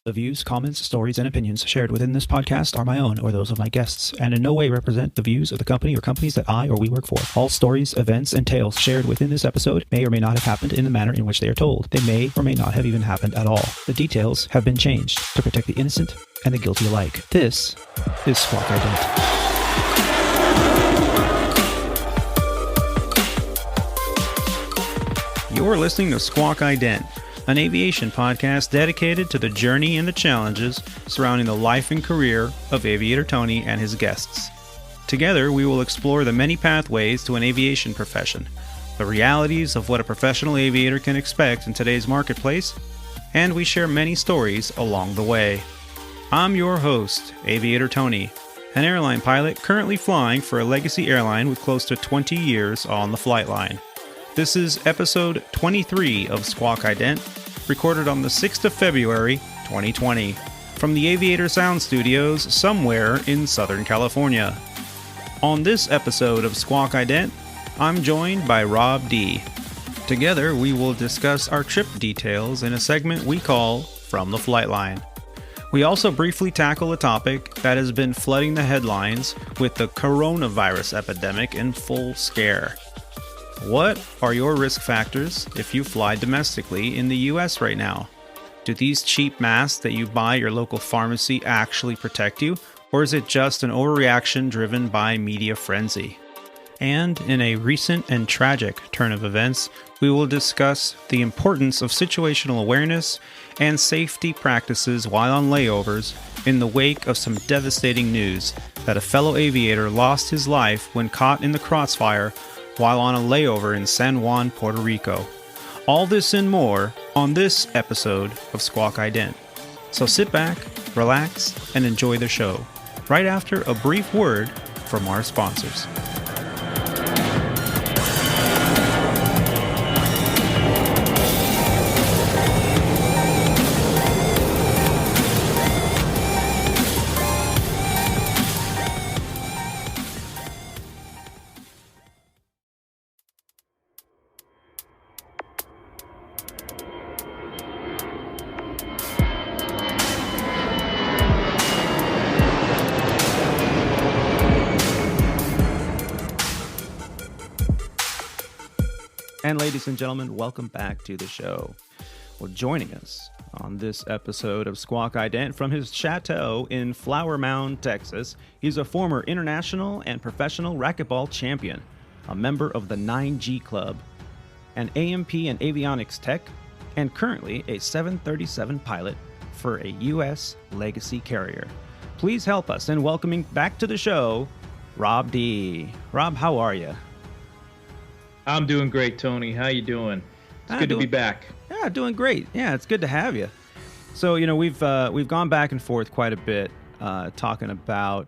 The views, comments, stories, and opinions shared within this podcast are my own or those of my guests, and in no way represent the views of the company or companies that I or we work for. All stories, events, and tales shared within this episode may or may not have happened in the manner in which they are told. They may or may not have even happened at all. The details have been changed to protect the innocent and the guilty alike. This is Squawk Ident. You're listening to Squawk Ident, an aviation podcast dedicated to the journey and the challenges surrounding the life and career of Aviator Tony and his guests. Together, we will explore the many pathways to an aviation profession, the realities of what a professional aviator can expect in today's marketplace, and we share many stories along the way. I'm your host, Aviator Tony, an airline pilot currently flying for a legacy airline with close to 20 years on the flight line. This is episode 23 of Squawk Ident, recorded on the 6th of February, 2020, from the Aviator Sound Studios somewhere in Southern California. On this episode of Squawk Ident, I'm joined by Rob D. Together, we will discuss our trip details in a segment we call From the Flight Line. We also briefly tackle a topic that has been flooding the headlines with the coronavirus epidemic in full scare. What are your risk factors if you fly domestically in the US right now? Do these cheap masks that you buy at your local pharmacy actually protect you, or is it just an overreaction driven by media frenzy? And in a recent and tragic turn of events, we will discuss the importance of situational awareness and safety practices while on layovers in the wake of some devastating news that a fellow aviator lost his life when caught in the crossfire while on a layover in San Juan, Puerto Rico. All this and more on this episode of Squawk Ident. So sit back, relax, and enjoy the show, right after a brief word from our sponsors. And ladies and gentlemen, welcome back to the show. Well, joining us on this episode of Squawk Ident from his chateau in Flower Mound, Texas, he's a former international and professional racquetball champion, a member of the 9G Club, an AMP and avionics tech, and currently a 737 pilot for a U.S. legacy carrier. Please help us in welcoming back to the show, Rob D. Rob, how are you? I'm doing great, Tony. How you doing? It's good to be back. Yeah, doing great. Yeah, it's good to have you. So, we've gone back and forth quite a bit talking about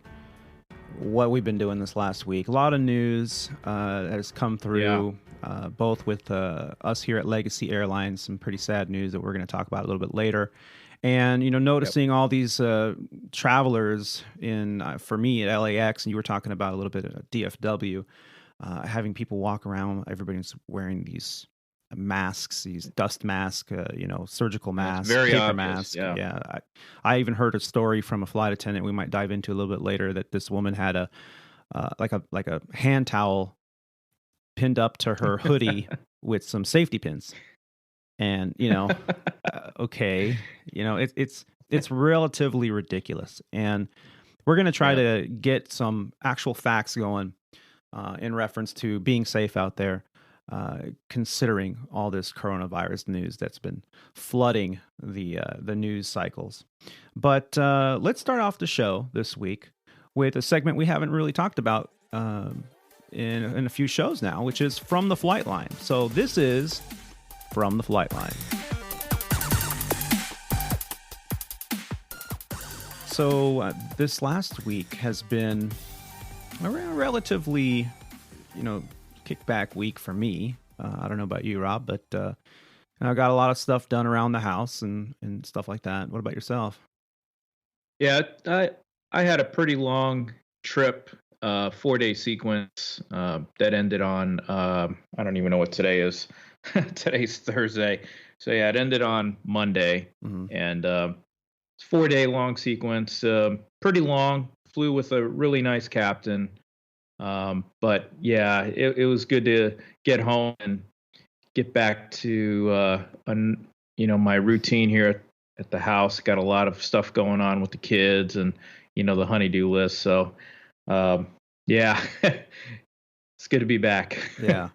what we've been doing this last week. A lot of news has come through, both with us here at Legacy Airlines, some pretty sad news that we're going to talk about a little bit later. And, noticing all these travelers for me at LAX, and you were talking about a little bit of DFW, having people walk around, everybody's wearing these masks, these dust masks, surgical masks, very paper obvious, masks. I even heard a story from a flight attendant we might dive into a little bit later that this woman had a hand towel pinned up to her hoodie with some safety pins. And, okay, it's relatively ridiculous. And we're going to try to get some actual facts going in reference to being safe out there, considering all this coronavirus news that's been flooding the news cycles. But let's start off the show this week with a segment we haven't really talked about in a few shows now, which is From the Flight Line. So this is From the Flight Line. So this last week has been a relatively, kickback week for me. I don't know about you, Rob, but I got a lot of stuff done around the house and stuff like that. What about yourself? Yeah, I had a pretty long trip, 4-day sequence that ended on, I don't even know what today is. Today's Thursday. So yeah, it ended on Monday. Mm-hmm. And 4-day long sequence, pretty long. Flew with a really nice captain. But yeah, it was good to get home and get back to my routine here at the house. Got a lot of stuff going on with the kids and the honeydew list. So yeah, it's good to be back. Yeah.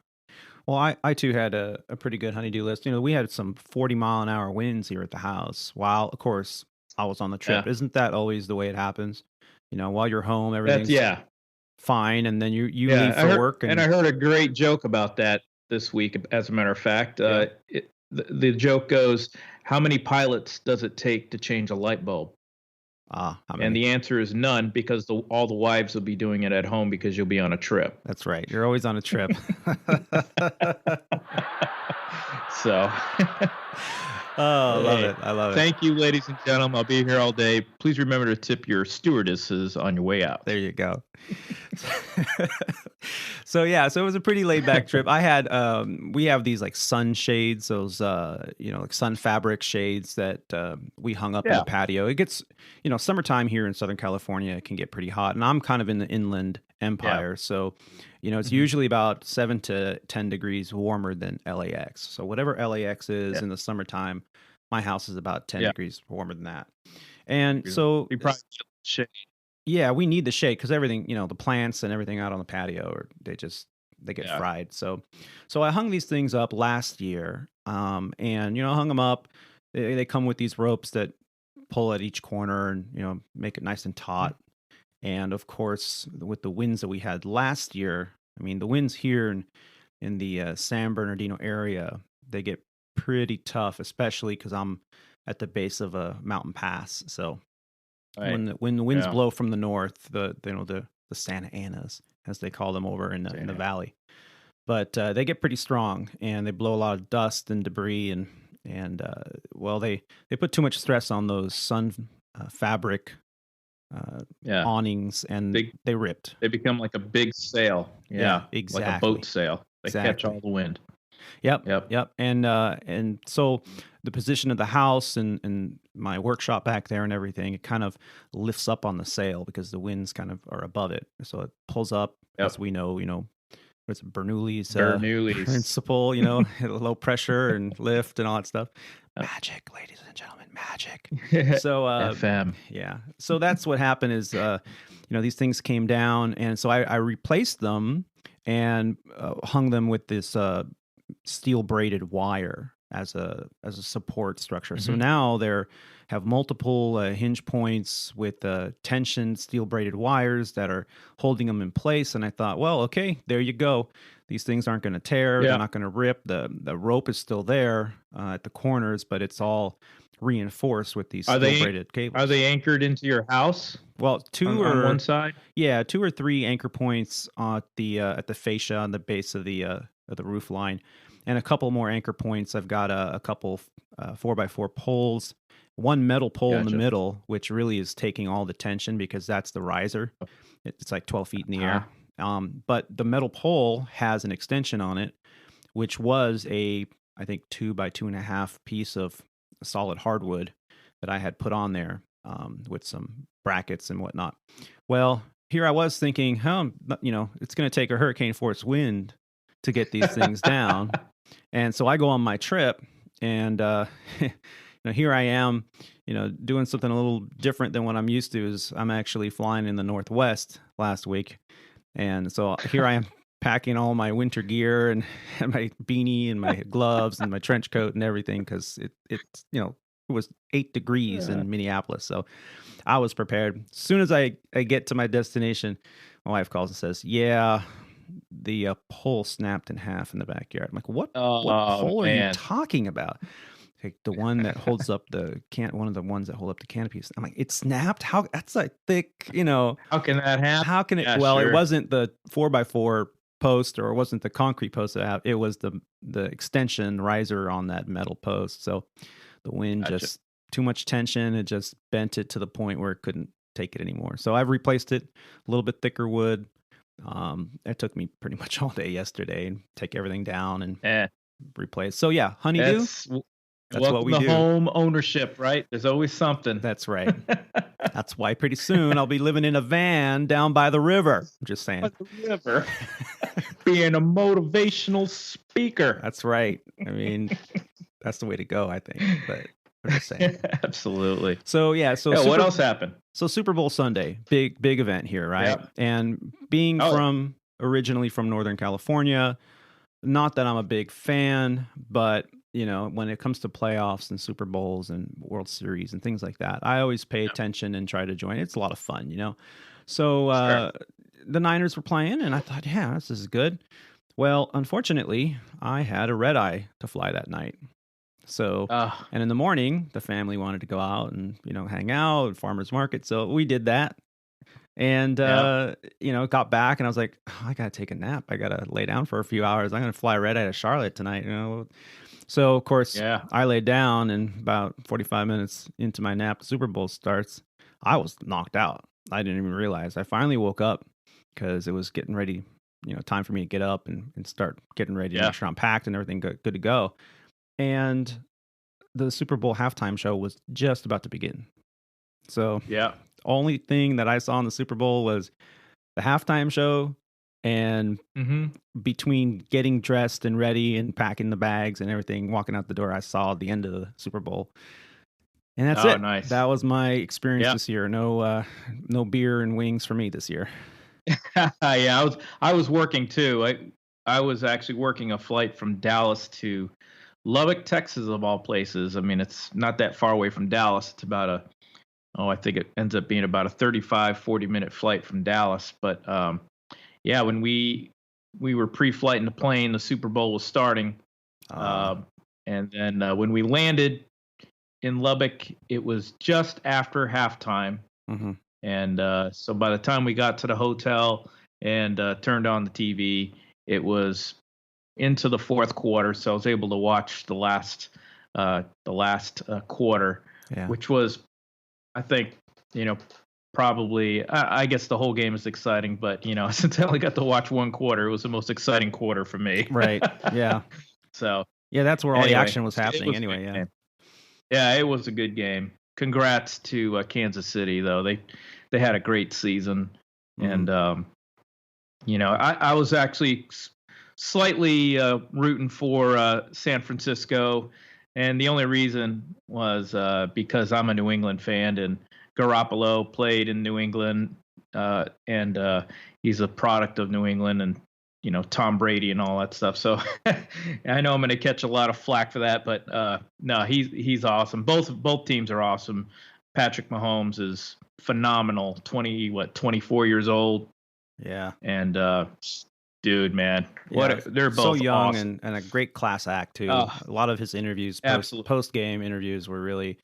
Well, I too had a pretty good honeydew list. We had some 40-mile-an-hour winds here at the house while, of course, I was on the trip. Yeah. Isn't that always the way it happens? While you're home, That's everything's fine, and then you leave for work. And I heard a great joke about that this week. As a matter of fact, the joke goes, "How many pilots does it take to change a light bulb?" And the answer is none, because all the wives will be doing it at home because you'll be on a trip. That's right. You're always on a trip. So, I love it. I love it. Thank you, ladies and gentlemen. I'll be here all day. Please remember to tip your stewardesses on your way out. There you go. So it was a pretty laid back trip. I had we have these like sun shades, those like sun fabric shades that we hung up in the patio. It gets summertime here in Southern California, it can get pretty hot, and I'm kind of in the inland empire, so it's usually about 7 to 10 degrees warmer than LAX. So whatever LAX is in the summertime, my house is about 10 degrees warmer than that. And so we probably shade. Yeah, we need the shade because everything, the plants and everything out on the patio, or they get fried. So I hung these things up last year, and hung them up. They come with these ropes that pull at each corner and make it nice and taut. And of course, with the winds that we had last year, I mean, the winds here in the San Bernardino area, they get pretty tough, especially because I'm at the base of a mountain pass. So when the winds blow from the north, the Santa Anas, as they call them over in the valley, but they get pretty strong and they blow a lot of dust and debris and they put too much stress on those sun fabric awnings, and they ripped. They become like a big sail. Yeah, exactly. Like a boat sail. They catch all the wind. Yep. And so the position of the house and my workshop back there and everything, it kind of lifts up on the sail because the winds kind of are above it. So it pulls up, as we know, it's Bernoulli's principle, low pressure and lift and all that stuff. Magic, ladies and gentlemen, magic. So FM. Yeah. So that's what happened is these things came down, and so I replaced them and hung them with this steel braided wire as a support structure. So now they have multiple hinge points with tension steel braided wires that are holding them in place. And I thought, well, okay, there you go. These things aren't going to tear. They're not going to rip. The rope is still there at the corners, but it's all reinforced with these steel braided cables. Are they anchored into your house? Well, on one side. Yeah, 2 or 3 anchor points at the fascia on the base of the roof line, and a couple more anchor points. I've got a couple 4x4 poles, one metal pole in the middle, which really is taking all the tension because that's the riser. It's like 12 feet in the air. But the metal pole has an extension on it, which was I think 2 by 2.5 piece of solid hardwood that I had put on there with some brackets and whatnot. Well, here I was thinking, it's going to take a hurricane force wind to get these things down. And so I go on my trip, and here I am, doing something a little different than what I'm used to. Is I'm actually flying in the Northwest last week, and so here I am packing all my winter gear and my beanie and my gloves and my trench coat and everything because it was 8 degrees in Minneapolis, so I was prepared. As soon as I get to my destination, my wife calls and says, "Yeah, the pole snapped in half in the backyard." I'm like, what pole are you talking about? Like the one that holds up one of the ones that hold up the canopies. I'm like, it snapped? How? That's like thick, How can that happen? How can it? Yeah, well, sure. It wasn't the 4x4 post, or it wasn't the concrete post that I have. It was the extension riser on that metal post. So the wind just too much tension. It just bent it to the point where it couldn't take it anymore. So I've replaced it, a little bit thicker wood. It took me pretty much all day yesterday and take everything down and replace. So yeah, honeydew. That's what Welcome we to do. home ownership, right? There's always something. That's right. That's why pretty soon I'll be living in a van down by the river. I'm just saying. By the river. Being a motivational speaker. That's right. I mean, that's the way to go, I think. But I'm just saying. Absolutely. So what else happened? So Super Bowl Sunday, big event here, right? Yep. And being originally from Northern California, not that I'm a big fan, but when it comes to playoffs and Super Bowls and World Series and things like that, I always pay attention and try to join. It's a lot of fun, So the Niners were playing, and I thought, yeah, this is good. Well, unfortunately, I had a red eye to fly that night. So, and in the morning, the family wanted to go out and, hang out at farmer's market. So we did that. And, got back and I was like, I got to take a nap. I got to lay down for a few hours. I'm going to fly red eye to Charlotte tonight, So, of course, I laid down, and about 45 minutes into my nap, the Super Bowl starts. I was knocked out. I didn't even realize. I finally woke up because it was getting ready, time for me to get up and start getting ready to make sure I'm packed and everything good to go. And the Super Bowl halftime show was just about to begin. So, only thing that I saw in the Super Bowl was the halftime show, and between getting dressed and ready and packing the bags and everything, walking out the door, I saw the end of the Super Bowl. And that's it. Nice. That was my experience this year. No beer and wings for me this year. I was working too. I was actually working a flight from Dallas to Lubbock, Texas, of all places. I mean, it's not that far away from Dallas. It's about I think it ends up being about a 40-minute flight from Dallas. But when we were pre-flight in the plane, the Super Bowl was starting. And then when we landed in Lubbock, it was just after halftime. Mm-hmm. And so by the time we got to the hotel and turned on the TV, it was into the fourth quarter. So I was able to watch the last quarter, which was, I think, probably, I guess the whole game is exciting, but, since I only got to watch one quarter, it was the most exciting quarter for me. Right. Yeah. So. Yeah, that's where all the action was happening anyway. Yeah. Yeah, it was a good game. Congrats to Kansas City, though. They had a great season. Mm-hmm. And, I was actually slightly rooting for San Francisco. And the only reason was because I'm a New England fan, and Garoppolo played in New England, and he's a product of New England, and Tom Brady and all that stuff. So I know I'm going to catch a lot of flack for that, but no, he's awesome. Both teams are awesome. Patrick Mahomes is phenomenal. 24 years old. Yeah. And dude, man, they're both so young awesome. and a great class act too. A lot of his interviews, post game interviews, were really,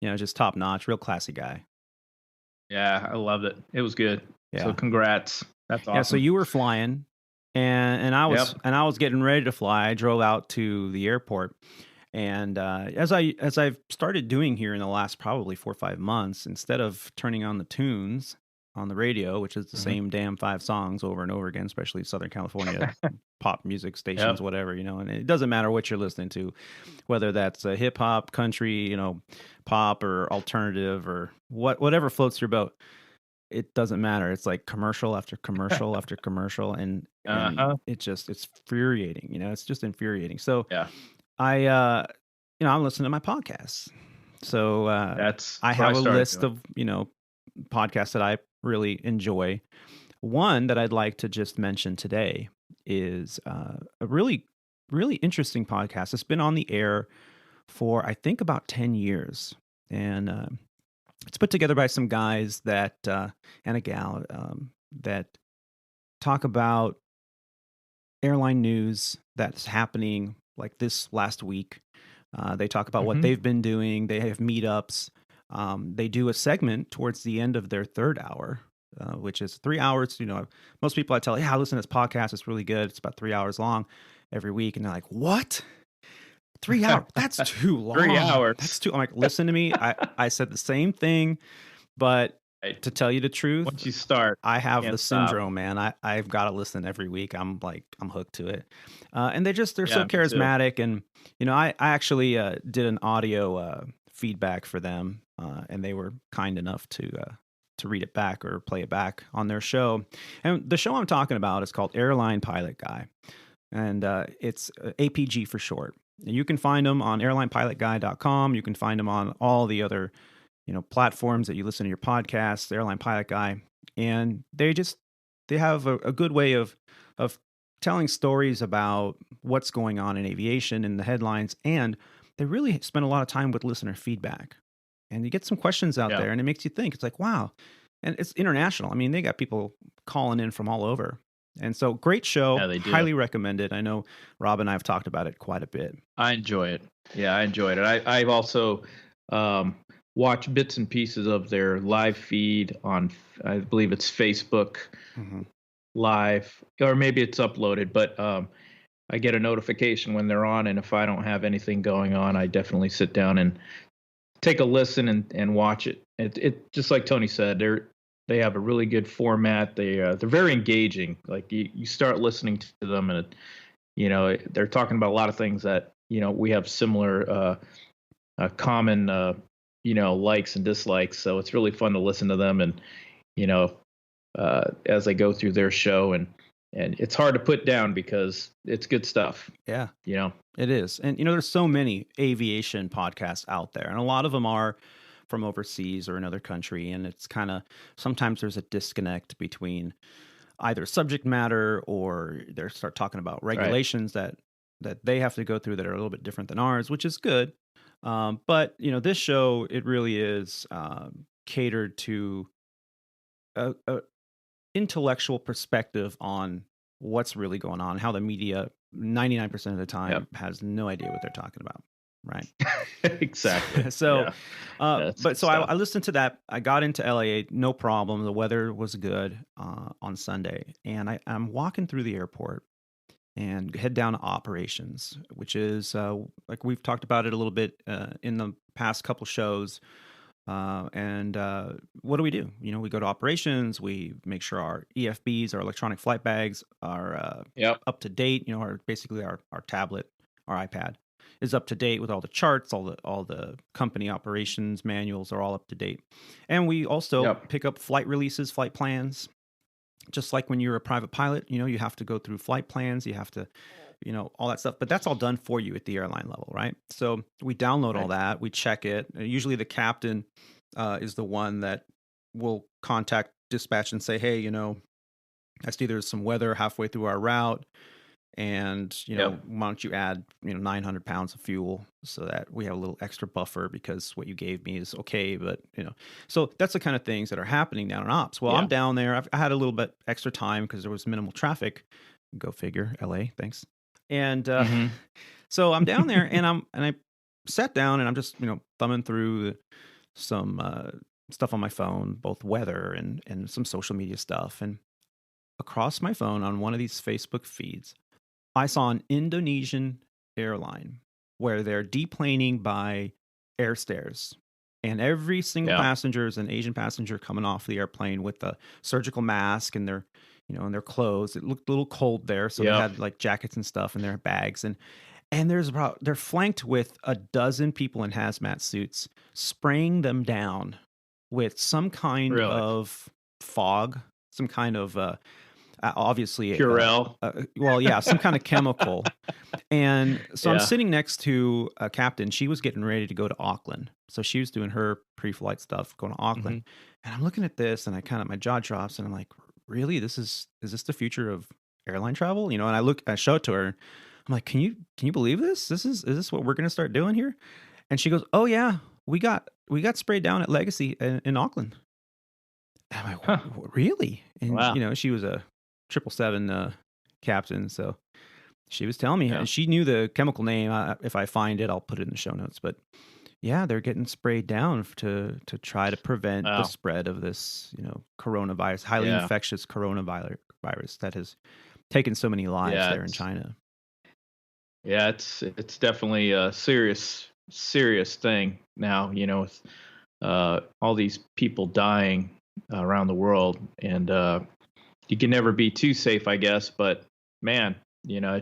just top notch. Real classy guy. Yeah, I loved it. It was good. Yeah. So congrats. That's awesome. Yeah. So you were flying, and I was getting ready to fly. I drove out to the airport, and as I've started doing here in the last probably 4 or 5 months, instead of turning on the tunes on the radio, which is the same damn 5 songs over and over again, especially Southern California pop music stations, whatever, and it doesn't matter what you're listening to, whether that's hip hop, country, pop or alternative or whatever floats your boat. It doesn't matter. It's like commercial after commercial after commercial, and it's infuriating. It's just infuriating. So I'm listening to my podcasts. So I have a list of podcasts that I really enjoy. One that I'd like to just mention today is a really, really interesting podcast. It's been on the air for, I think, about 10 years. And it's put together by some guys that and a gal that talk about airline news that's happening like this last week. They talk about what they've been doing. They have meetups. They do a segment towards the end of their third hour, which is 3 hours. Most people I tell, listen to this podcast. It's really good. It's about 3 hours long every week. And they're like, what? 3 hours? That's too long. 3 hours. That's too. I'm like, listen to me. I said the same thing, but Right. To tell you the truth, Once you start, I have the can't stop. syndrome, man. I've got to listen every week. I'm hooked to it, and they're so Yeah, me too. charismatic. And I actually did an audio feedback for them, and they were kind enough to read it back or play it back on their show. And the show I'm talking about is called Airline Pilot Guy, and it's APG for short. And you can find them on airlinepilotguy.com. You can find them on all the other platforms that you listen to your podcasts, the Airline Pilot Guy, and they have a good way of telling stories about what's going on in aviation in the headlines, and they really spend a lot of time with listener feedback, and you get some questions out Yeah. there, and it makes you think. It's like, wow, and it's international. I mean, they got people calling in from all over, and so great show. Yeah, they do. Highly recommended. I know Rob and I have talked about it quite a bit. I enjoy it. Yeah, I enjoyed it. I've also watched bits and pieces of their live feed on, I believe it's Facebook Live, or maybe it's uploaded, but I get a notification when they're on, and if I don't have anything going on, I definitely sit down and take a listen and watch it. It just like Tony said, they have a really good format. They're very engaging. Like you start listening to them, and they're talking about a lot of things that we have similar common likes and dislikes. So it's really fun to listen to them, and as they go through their show, and it's hard to put down because it's good stuff. Yeah. It is. And there's so many aviation podcasts out there, and a lot of them are from overseas or another country, and it's kind of sometimes there's a disconnect between either subject matter or they start talking about regulations that they have to go through that are a little bit different than ours, which is good. But this show, it really is catered to a intellectual perspective on what's really going on, how the media 99% of the time has no idea what they're talking about. Right. Exactly. So, I listened to that. I got into LA, no problem. The weather was good on Sunday, and I'm walking through the airport and head down to operations, which is like we've talked about it a little bit in the past couple shows. And what do? We go to operations. We make sure our EFBs, our electronic flight bags, are up to date. Basically our tablet, our iPad is up to date with all the charts, all the company operations manuals are all up to date. And we also pick up flight releases, flight plans. Just like when you're a private pilot, you have to go through flight plans, you have to, all that stuff. But that's all done for you at the airline level, right? So we download all that, we check it. Usually the captain is the one that will contact dispatch and say, hey, I see there's some weather halfway through our route. And, why don't you add, 900 pounds of fuel so that we have a little extra buffer because what you gave me is okay. But, so that's the kind of things that are happening down in ops. Well, I'm down there. I had a little bit extra time because there was minimal traffic. Go figure, LA, thanks. And so I'm down there and I sat down and I'm just, thumbing through some stuff on my phone, both weather and some social media stuff. And across my phone on one of these Facebook feeds, I saw an Indonesian airline where they're deplaning by air stairs, and every single passenger is an Asian passenger coming off the airplane with a surgical mask and their, and their clothes. It looked a little cold there, so they had like jackets and stuff in their bags, and they're flanked with a dozen people in hazmat suits spraying them down with some kind of fog, some kind of obviously Purell. Some kind of chemical. And so I'm sitting next to a captain. She was getting ready to go to Auckland, so she was doing her pre-flight stuff going to Auckland. And I'm looking at this and my jaw drops and I'm like, really, is this the future of airline travel? And I show it to her. I'm like, can you believe this? Is this what we're going to start doing here? And she goes, oh yeah, we got sprayed down at Legacy in Auckland. And I'm like, really? And wow. She was a 777 captain, so she was telling me, and she knew the chemical name. If I find it, I'll put it in the show notes. But yeah, they're getting sprayed down to try to prevent the spread of this, coronavirus, highly infectious coronavirus that has taken so many lives there in China. Yeah, it's definitely a serious thing now. With all these people dying around the world, and you can never be too safe, I guess. But man, Yeah.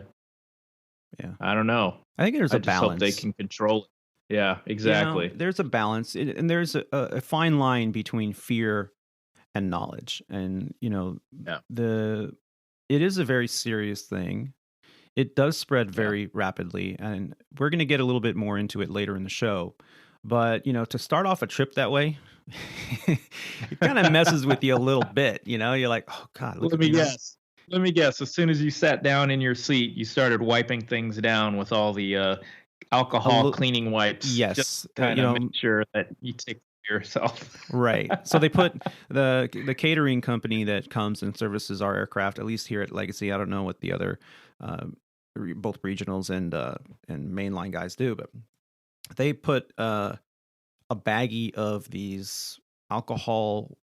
I don't know. I think there's I a just hope they balance. can control it. Yeah, exactly. There's a balance, and there's a fine line between fear and knowledge. And, Yeah. it is a very serious thing. It does spread Yeah. very rapidly, and we're going to get a little bit more into it later in the show. But, to start off a trip that way, it kind of messes with you a little bit. You're like, oh God, look Let at me these. guess. Let me guess. As soon as you sat down in your seat, you started wiping things down with all the alcohol cleaning wipes. Just Yes, kind of make sure that you take care of yourself. right. So they put the catering company that comes and services our aircraft, at least here at Legacy. I don't know what the other both regionals and mainline guys do, but they put a baggie of these alcohol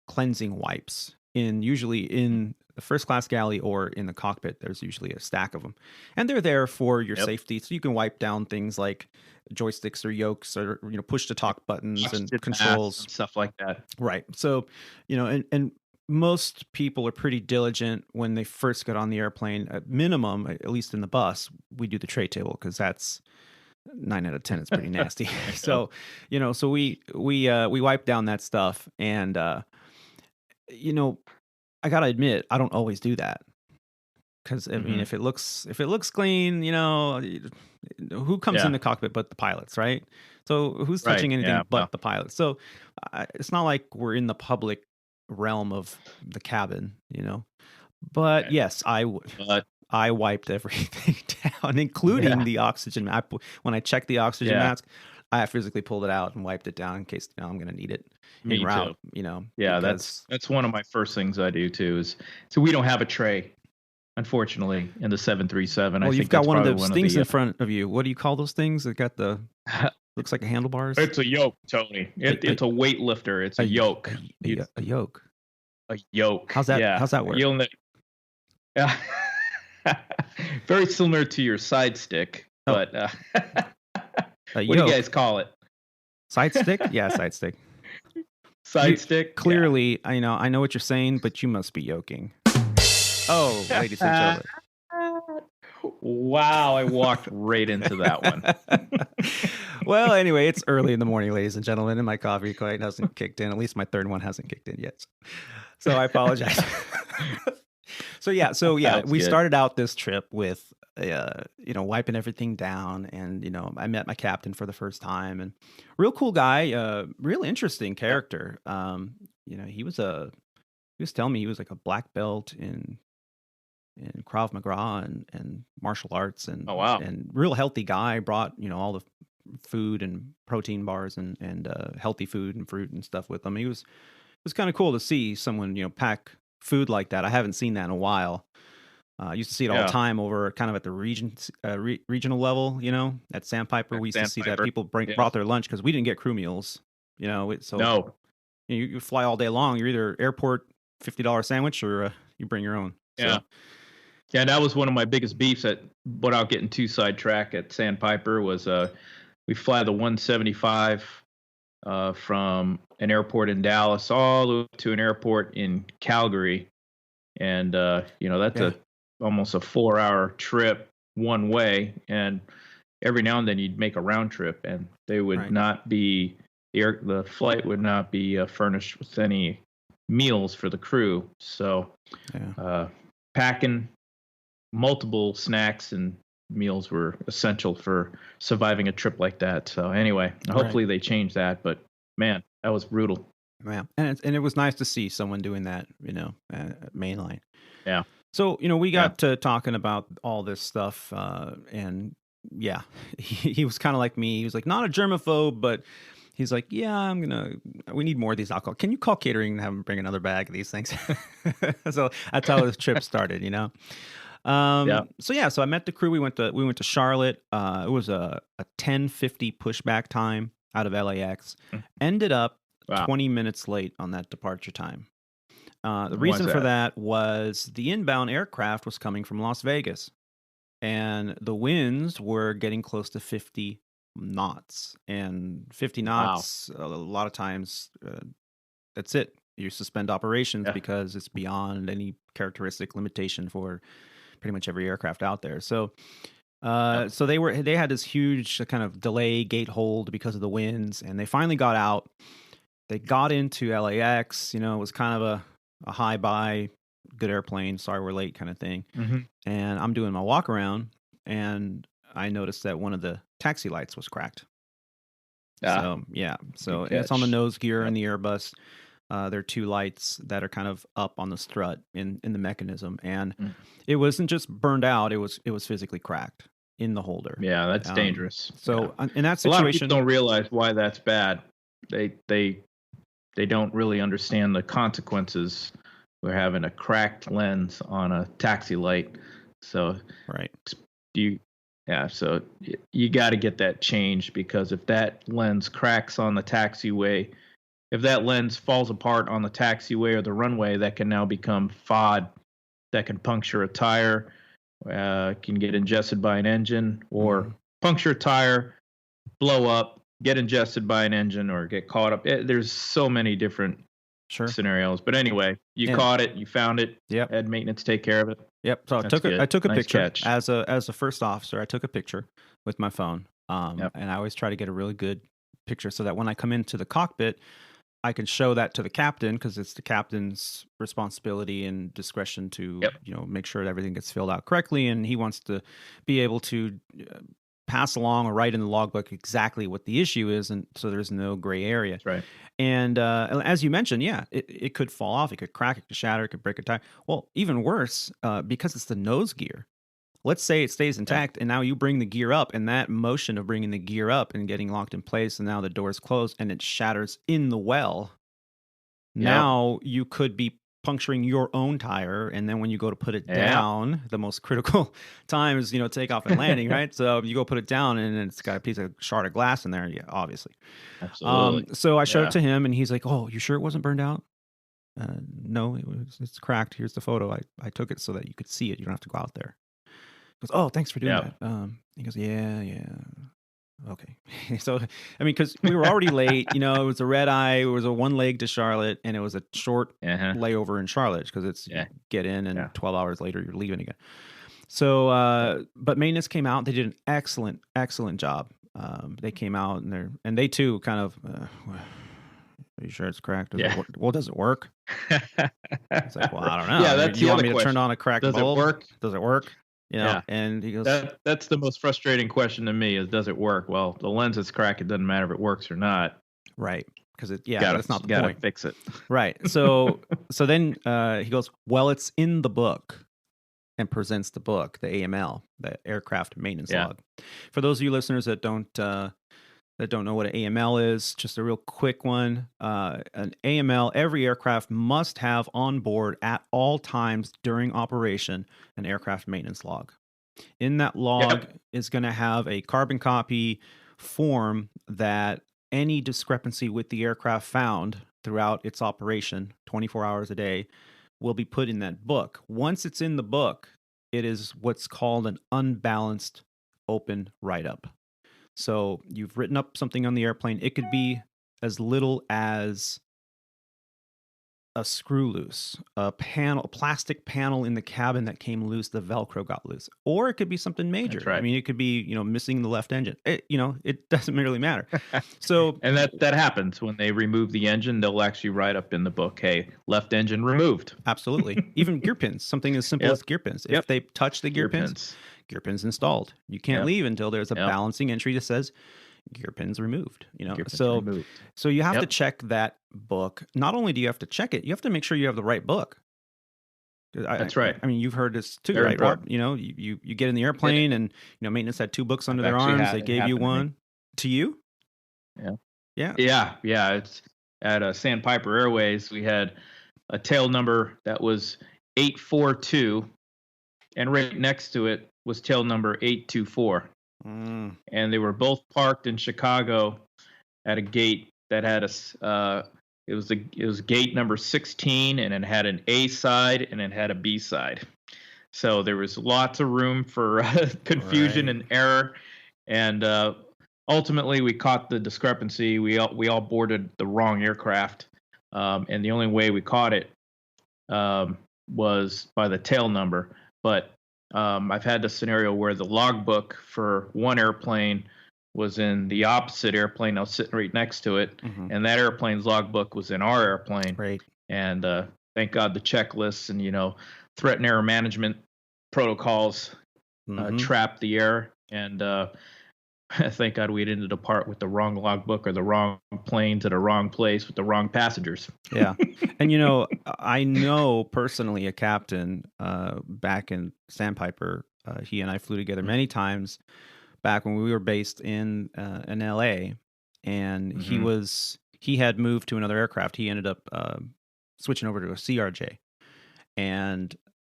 cleansing wipes usually in the first class galley or in the cockpit. There's usually a stack of them, and they're there for your safety, so you can wipe down things like joysticks or yokes or push to talk buttons and controls and stuff like that. Right. So, and most people are pretty diligent when they first get on the airplane. At minimum, at least in the bus, we do the tray table because that's 9 out of 10. It's pretty nasty. So, so we wipe down that stuff, and I gotta admit, I don't always do that because I mean, if it looks clean, who comes in the cockpit but the pilots, right? So who's touching anything but the pilots? So it's not like we're in the public realm of the cabin, But yes, I wiped everything down, including the oxygen. When I checked the oxygen mask, I physically pulled it out and wiped it down in case I'm going to need it en route. Yeah, that's one of my first things I do too. So we don't have a tray, unfortunately, in the 737. Well, you've got one of those things in front of you. What do you call those things that got the looks like a handlebars? It's a yoke, Tony. It's a weightlifter. It's a yoke. A yoke. A yoke. How's that? Yeah. How's that work? Yeah. Very similar to your side stick, but what do you guys call it? Side stick? Yeah, side stick. Side stick. Clearly, I know what you're saying, but you must be yoking. Oh, ladies and gentlemen. Wow, I walked right into that one. Well, anyway, it's early in the morning, ladies and gentlemen, and my coffee quite hasn't kicked in. At least my third one hasn't kicked in yet. So I apologize. So we started out this trip with wiping everything down, and I met my captain for the first time, and real cool guy, real interesting character. He was telling me he was like a black belt in Krav Maga and martial arts, and and real healthy guy. Brought all the food and protein bars and healthy food and fruit and stuff with him. It was kind of cool to see someone pack food like that. I haven't seen that in a while. I used to see it all the time over kind of at the regional level, at Sandpiper. We used to see that people brought their lunch because we didn't get crew meals, so you fly all day long. You're either airport $50 sandwich or you bring your own. Yeah. Yeah, that was one of my biggest beefs without getting too sidetracked at Sandpiper was we fly the 175 from an airport in Dallas all the way to an airport in Calgary. And, that's almost a 4-hour trip one way. And every now and then you'd make a round trip, and they would not be, the flight would not be furnished with any meals for the crew. So packing multiple snacks and meals were essential for surviving a trip like that. So anyway, hopefully they change that, but man, that was brutal. Yeah. And it was nice to see someone doing that, mainline. Yeah. So, we got to talking about all this stuff, and he was kind of like me. He was like, not a germaphobe, but he's like, yeah, we need more of these alcohol. Can you call catering and have them bring another bag of these things? So that's how this trip started, So I met the crew. We went to Charlotte. It was a 10:50 pushback time out of LAX. Ended up 20 minutes late on that departure time. The reason for that was the inbound aircraft was coming from Las Vegas, and the winds were getting close to 50 knots. And 50 knots, a lot of times, that's it. you suspend operations Yeah. because it's beyond any characteristic limitation for pretty much every aircraft out there. So so they had this huge kind of delay gate hold because of the winds, and they finally got out. They got into LAX. It was kind of a high bye, good airplane, sorry we're late kind of thing. Mm-hmm. And I'm doing my walk around, and I noticed that one of the taxi lights was cracked. So it's on the nose gear in the Airbus. There are two lights that are kind of up on the strut in the mechanism, and it wasn't just burned out; it was physically cracked in the holder. Yeah, that's dangerous. So in that situation, a lot of people don't realize why that's bad. They don't really understand the consequences. We're having a cracked lens on a taxi light, so right. So you got to get that changed, because if that lens cracks on the taxiway, if that lens falls apart on the taxiway or the runway, that can now become FOD that can puncture a tire, can get ingested by an engine, or puncture a tire, blow up, get ingested by an engine, or get caught up. There's so many different scenarios. But anyway, you caught it, you found it, had maintenance take care of it. Yep. So I took a Nice picture catch. as a first officer. I took a picture with my phone, and I always try to get a really good picture so that when I come into the cockpit, I can show that to the captain, because it's the captain's responsibility and discretion to make sure that everything gets filled out correctly, and he wants to be able to pass along or write in the logbook exactly what the issue is, and so there's no gray area. That's right. And as you mentioned, it could fall off, it could crack, it could shatter, it could break a tire. Well, even worse, because it's the nose gear. Let's say it stays intact, and now you bring the gear up, and that motion of bringing the gear up and getting locked in place, and now the door's closed, and it shatters in the well. Now you could be puncturing your own tire, and then when you go to put it down, the most critical time is takeoff and landing, right? So you go put it down, and it's got a shard of glass in there. Yeah, obviously. Absolutely. So I showed it to him, and he's like, "Oh, you sure it wasn't burned out?" No, it's cracked. Here's the photo. I took it so that you could see it. You don't have to go out there. He goes, "Oh, thanks for doing that." He goes, "Yeah. Okay." So, because we were already late, it was a red eye, it was a one leg to Charlotte, and it was a short layover in Charlotte, because it's get in and 12 hours later you're leaving again. So, but maintenance came out. They did an excellent job. They came out and they too kind of, are you sure it's cracked? Does it work? It's like, well, I don't know. Yeah, that's you the want other me to question. turn on a cracked bulb? Does it work? And he goes, that's the most frustrating question to me, is does it work? Well, the lens is cracked. It doesn't matter if it works or not. Right. Because that's not the point. Gotta fix it. Right. So then he goes, well, it's in the book, and presents the book, the AML, the aircraft maintenance log. For those of you listeners that don't know what an AML is, just a real quick one. An AML, every aircraft must have on board at all times during operation an aircraft maintenance log. In that log is going to have a carbon copy form that any discrepancy with the aircraft found throughout its operation, 24 hours a day, will be put in that book. Once it's in the book, it is what's called an unbalanced open write-up. So you've written up something on the airplane. It could be as little as a screw loose, a plastic panel in the cabin that came loose, the Velcro got loose. Or it could be something major. That's right. It could be, missing the left engine. It doesn't really matter. So and that happens when they remove the engine. They'll actually write up in the book, hey, left engine removed. Absolutely. Even gear pins, something as simple as gear pins. If they touch the gear pins, gear pins installed. You can't leave until there's a balancing entry that says gear pins removed. So you have to check that book. Not only do you have to check it, you have to make sure you have the right book. That's right. You've heard this too, Very right, Rob? important. You get in the airplane and maintenance had two books under their arms. They gave you one. To you? Yeah. It's at Sandpiper Airways. We had a tail number that was 842, and right next to it was tail number 824. And they were both parked in Chicago at a gate that had it was gate number 16, and it had an A side and it had a B side. So there was lots of room for confusion and error. And ultimately, we caught the discrepancy. We all boarded the wrong aircraft. and the only way we caught it was by the tail number. But I've had the scenario where the logbook for one airplane was in the opposite airplane. I was sitting right next to it, and that airplane's logbook was in our airplane. Right. And thank God the checklists and threat and error management protocols trap the error. And thank God we didn't depart with the wrong logbook or the wrong plane to the wrong place with the wrong passengers. Yeah. And, I know personally a captain back in Sandpiper. He and I flew together many times back when we were based in LA. And he had moved to another aircraft. He ended up switching over to a CRJ. And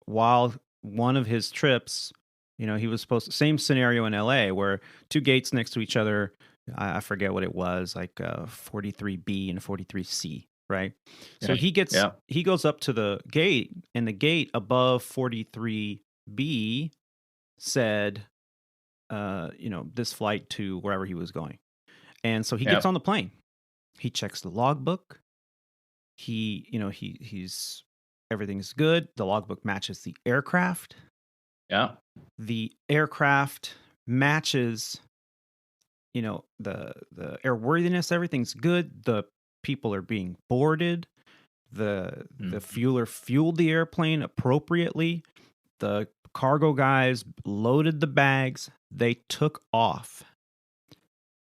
while one of his trips, he was supposed to, same scenario in LA where two gates next to each other, I forget what it was, like 43B and 43C, right? So he goes up to the gate, and the gate above 43B said, this flight to wherever he was going. And so he gets on the plane. He checks the logbook. He's everything's good. The logbook matches the aircraft. Yeah. The aircraft matches, the airworthiness. Everything's good. The people are being boarded. The fueler fueled the airplane appropriately. The cargo guys loaded the bags. They took off.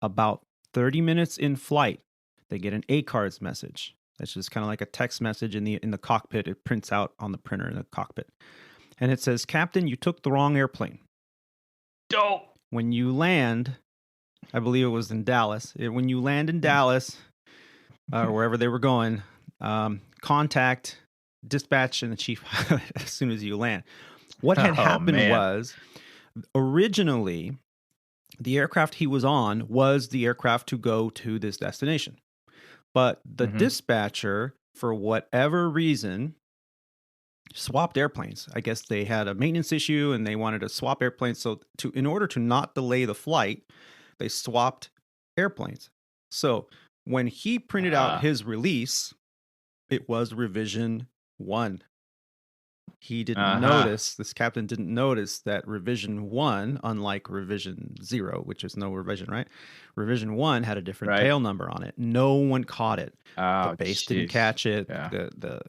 About 30 minutes in flight, they get an ACARS message. That's just kind of like a text message in the cockpit. It prints out on the printer in the cockpit. And it says, "Captain, you took the wrong airplane. Dope. When you land," I believe it was in Dallas. When you land in Dallas, or wherever they were going, contact dispatch and the chief pilot as soon as you land. What had happened was, originally, the aircraft he was on was the aircraft to go to this destination. But the dispatcher, for whatever reason, swapped airplanes. I guess they had a maintenance issue and they wanted to swap airplanes. So in order to not delay the flight, they swapped airplanes. So when he printed out his release, it was revision 1. He didn't notice, this captain didn't notice that revision 1, unlike revision 0, which is no revision, right? Revision 1 had a different tail number on it. No one caught it. The base didn't catch it. Yeah. The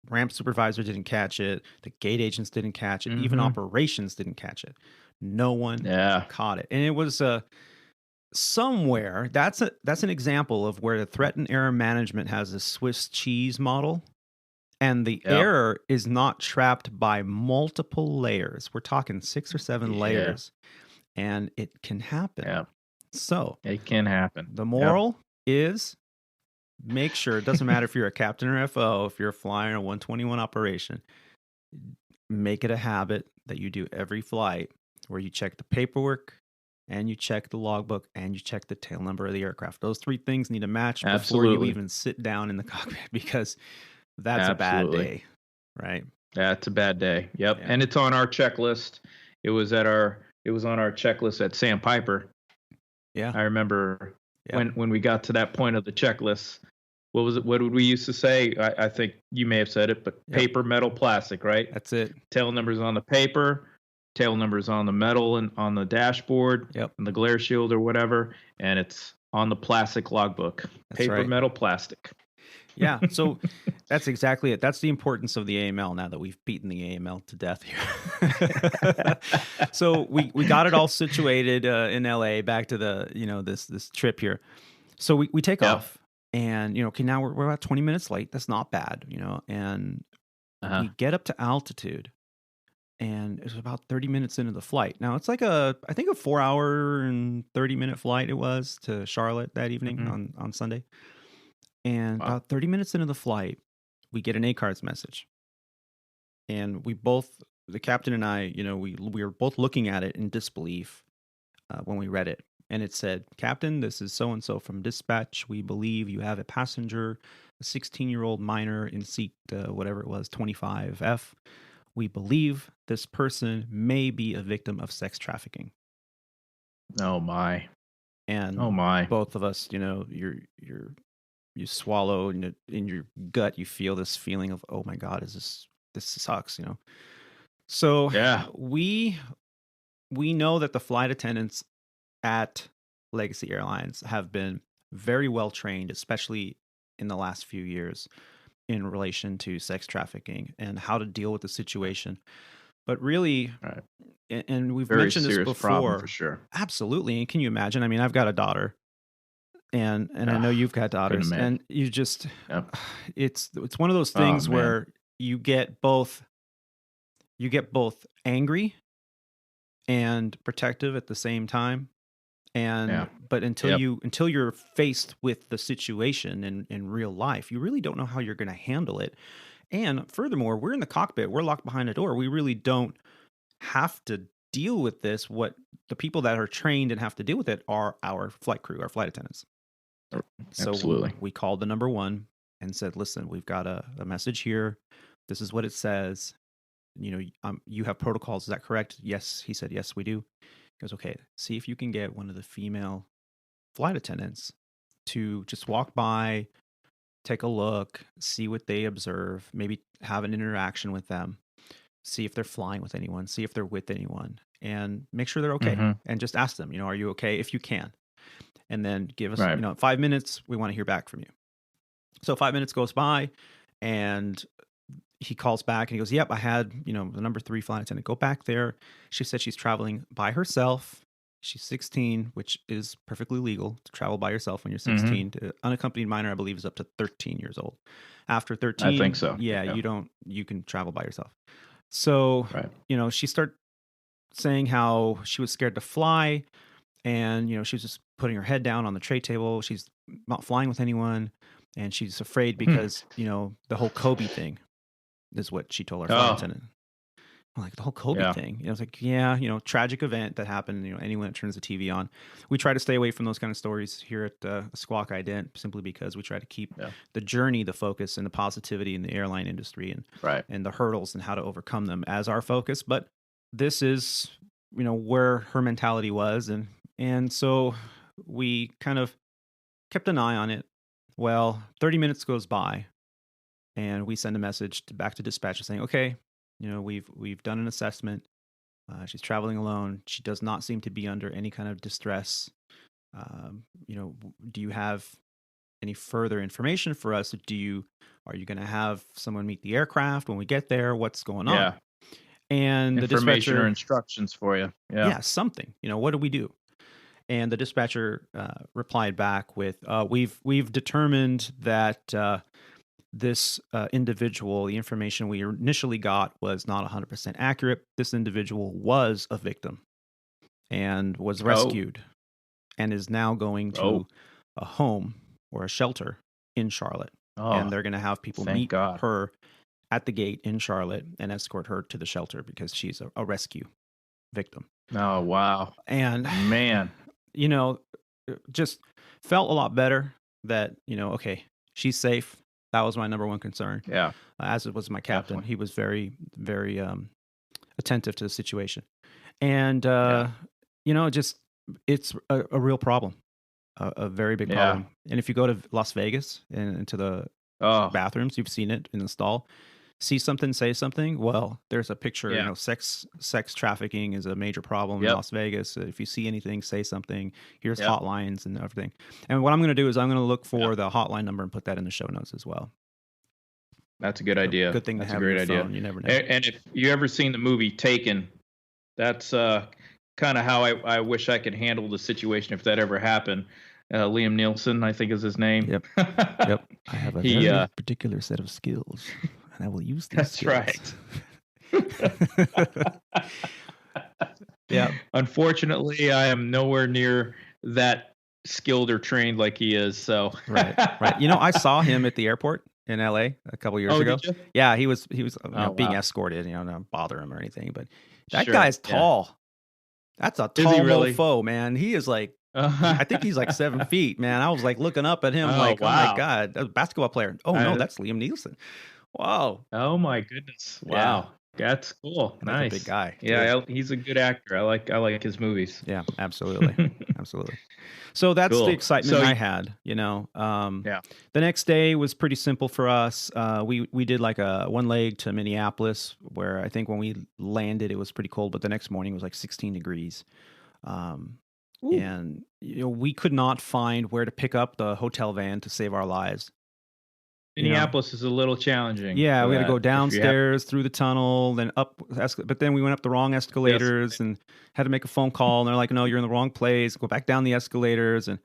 ramp supervisor didn't catch it. The gate agents didn't catch it. Even operations didn't catch it. No one caught it. And it was somewhere, that's an example of where the threat and error management has a Swiss cheese model. And the error is not trapped by multiple layers. We're talking 6 or 7 layers. And it can happen. Yeah. So it can happen. The moral is, make sure, it doesn't matter if you're a captain or FO, if you're flying a 121 operation, make it a habit that you do every flight where you check the paperwork and you check the logbook and you check the tail number of the aircraft. Those 3 things need to match before you even sit down in the cockpit, because that's a bad day, right? That's a bad day. Yep. Yeah. And it's on our checklist. It was on our checklist at Sandpiper. Yeah. I remember when we got to that point of the checklist. What was it? What would we used to say? I think you may have said it, but paper, metal, plastic, right? That's it. Tail numbers on the paper, tail numbers on the metal and on the dashboard, and the glare shield or whatever, and it's on the plastic logbook. That's paper, right. Metal, plastic. Yeah, so that's exactly it. That's the importance of the AML now that we've beaten the AML to death here. So we got it all situated in LA, back to the, this trip here. So we take off, and, okay, now we're about 20 minutes late. That's not bad, and we get up to altitude, and it's about 30 minutes into the flight. Now it's like I think a 4-hour and 30-minute flight it was to Charlotte that evening on Sunday. And about 30 minutes into the flight, we get an ACARS message. And we both, the captain and I, we were both looking at it in disbelief when we read it. And it said, "Captain, this is so-and-so from dispatch. We believe you have a passenger, a 16-year-old minor in seat, whatever it was, 25F. We believe this person may be a victim of sex trafficking." Oh, my. And oh, my. Both of us, you're you swallow, and in your gut you feel this feeling of, oh my God, this sucks, So Yeah. we know that the flight attendants at Legacy Airlines have been very well trained, especially in the last few years, in relation to sex trafficking and how to deal with the situation. But really, Right. and we've Very mentioned this serious problem before, for sure. absolutely. And can you imagine? I mean, I've got a daughter, and I know you've got Couldn't daughters, imagine. and you just, Yep. it's one of those Oh, things man. where you get both angry and protective at the same time. And but until you're faced with the situation in real life, you really don't know how you're going to handle it. And furthermore, we're in the cockpit, we're locked behind a door. We really don't have to deal with this. What the people that are trained and have to deal with it are our flight crew, our flight attendants. So Absolutely. we called the number one and said, listen, we've got a message here. This is what it says. You have protocols. Is that correct? Yes. He said, yes, we do. He goes, okay, see if you can get one of the female flight attendants to just walk by, take a look, see what they observe, maybe have an interaction with them, see if they're flying with anyone, see if they're with anyone, and make sure they're okay. Mm-hmm. And just ask them, are you okay, if you can? And then give us, Right. 5 minutes. We want to hear back from you. So 5 minutes goes by, and he calls back and he goes, yep, I had, the number 3 flight attendant go back there. She said she's traveling by herself. She's 16, which is perfectly legal to travel by yourself when you're 16. Mm-hmm. Unaccompanied minor, I believe, is up to 13 years old. After 13, I think so. Yeah, you can travel by yourself. So, right. She started saying how she was scared to fly, and, she was just putting her head down on the tray table. She's not flying with anyone, and she's afraid because, the whole Kobe thing is what she told our flight attendant. I'm like, the whole Kobe thing. I was like, tragic event that happened. Anyone that turns the TV on. We try to stay away from those kind of stories here at Squawk Ident, simply because we try to keep the journey, the focus, and the positivity in the airline industry, and the hurdles and how to overcome them as our focus. But this is, where her mentality was, and so we kind of kept an eye on it. Well, 30 minutes goes by, and we send a message back to dispatch saying, okay, we've done an assessment. She's traveling alone. She does not seem to be under any kind of distress. Do you have any further information for us? Are you going to have someone meet the aircraft when we get there? What's going on? Yeah. And information the dispatcher, or instructions for you. Yeah, something. What do we do? And the dispatcher replied back with, we've determined that this individual, the information we initially got was not 100% accurate. This individual was a victim and was rescued and is now going to a home or a shelter in Charlotte. And they're going to have people meet her at the gate in Charlotte and escort her to the shelter because she's a rescue victim. Oh, wow. And man, just felt a lot better that, okay, she's safe. That was my number one concern. Yeah. As it was my captain. Definitely. He was very, very attentive to the situation. And, just it's a real problem, a very big problem. And if you go to Las Vegas and into the bathrooms, you've seen it in the stall, see something, say something. Well, there's a picture, sex trafficking is a major problem in Las Vegas. If you see anything, say something. Here's hotlines and everything. And what I'm going to do is I'm going to look for the hotline number and put that in the show notes as well. That's a good idea. Good thing That's to have a great on your idea. phone. You never know. And if you ever seen the movie Taken, that's kind of how I wish I could handle the situation if that ever happened. Liam Neeson, I think is his name. Yep. I have a very particular set of skills, and I will use these skills. Right. Yeah. Unfortunately, I am nowhere near that skilled or trained like he is. So right. I saw him at the airport in LA a couple years ago. Did you? Yeah, he was being escorted. Not bother him or anything, but that Sure, guy's tall. Yeah. That's a tall mofo, man. He is like, I think he's like 7 feet, man. I was like looking up at him wow. Oh my God, a basketball player. Oh no, that's Liam Neeson. Wow. Oh my goodness. Wow. That's cool. That's a big Nice. guy, too. Yeah, he's a good actor. I like his movies. Yeah, absolutely. Absolutely. So that's the Cool. excitement So I had, you know. yeah. The next day was pretty simple for us. We did like a one leg to Minneapolis, where I think when we landed, it was pretty cold, but the next morning was like 16 degrees. Um, Ooh. and we could not find where to pick up the hotel van to save our lives. Minneapolis is a little challenging. Yeah, For we had to go that. If you have downstairs through the tunnel, then up, but then we went up the wrong escalators and had to make a phone call. And they're like, "No, you're in the wrong place. Go back down the escalators." And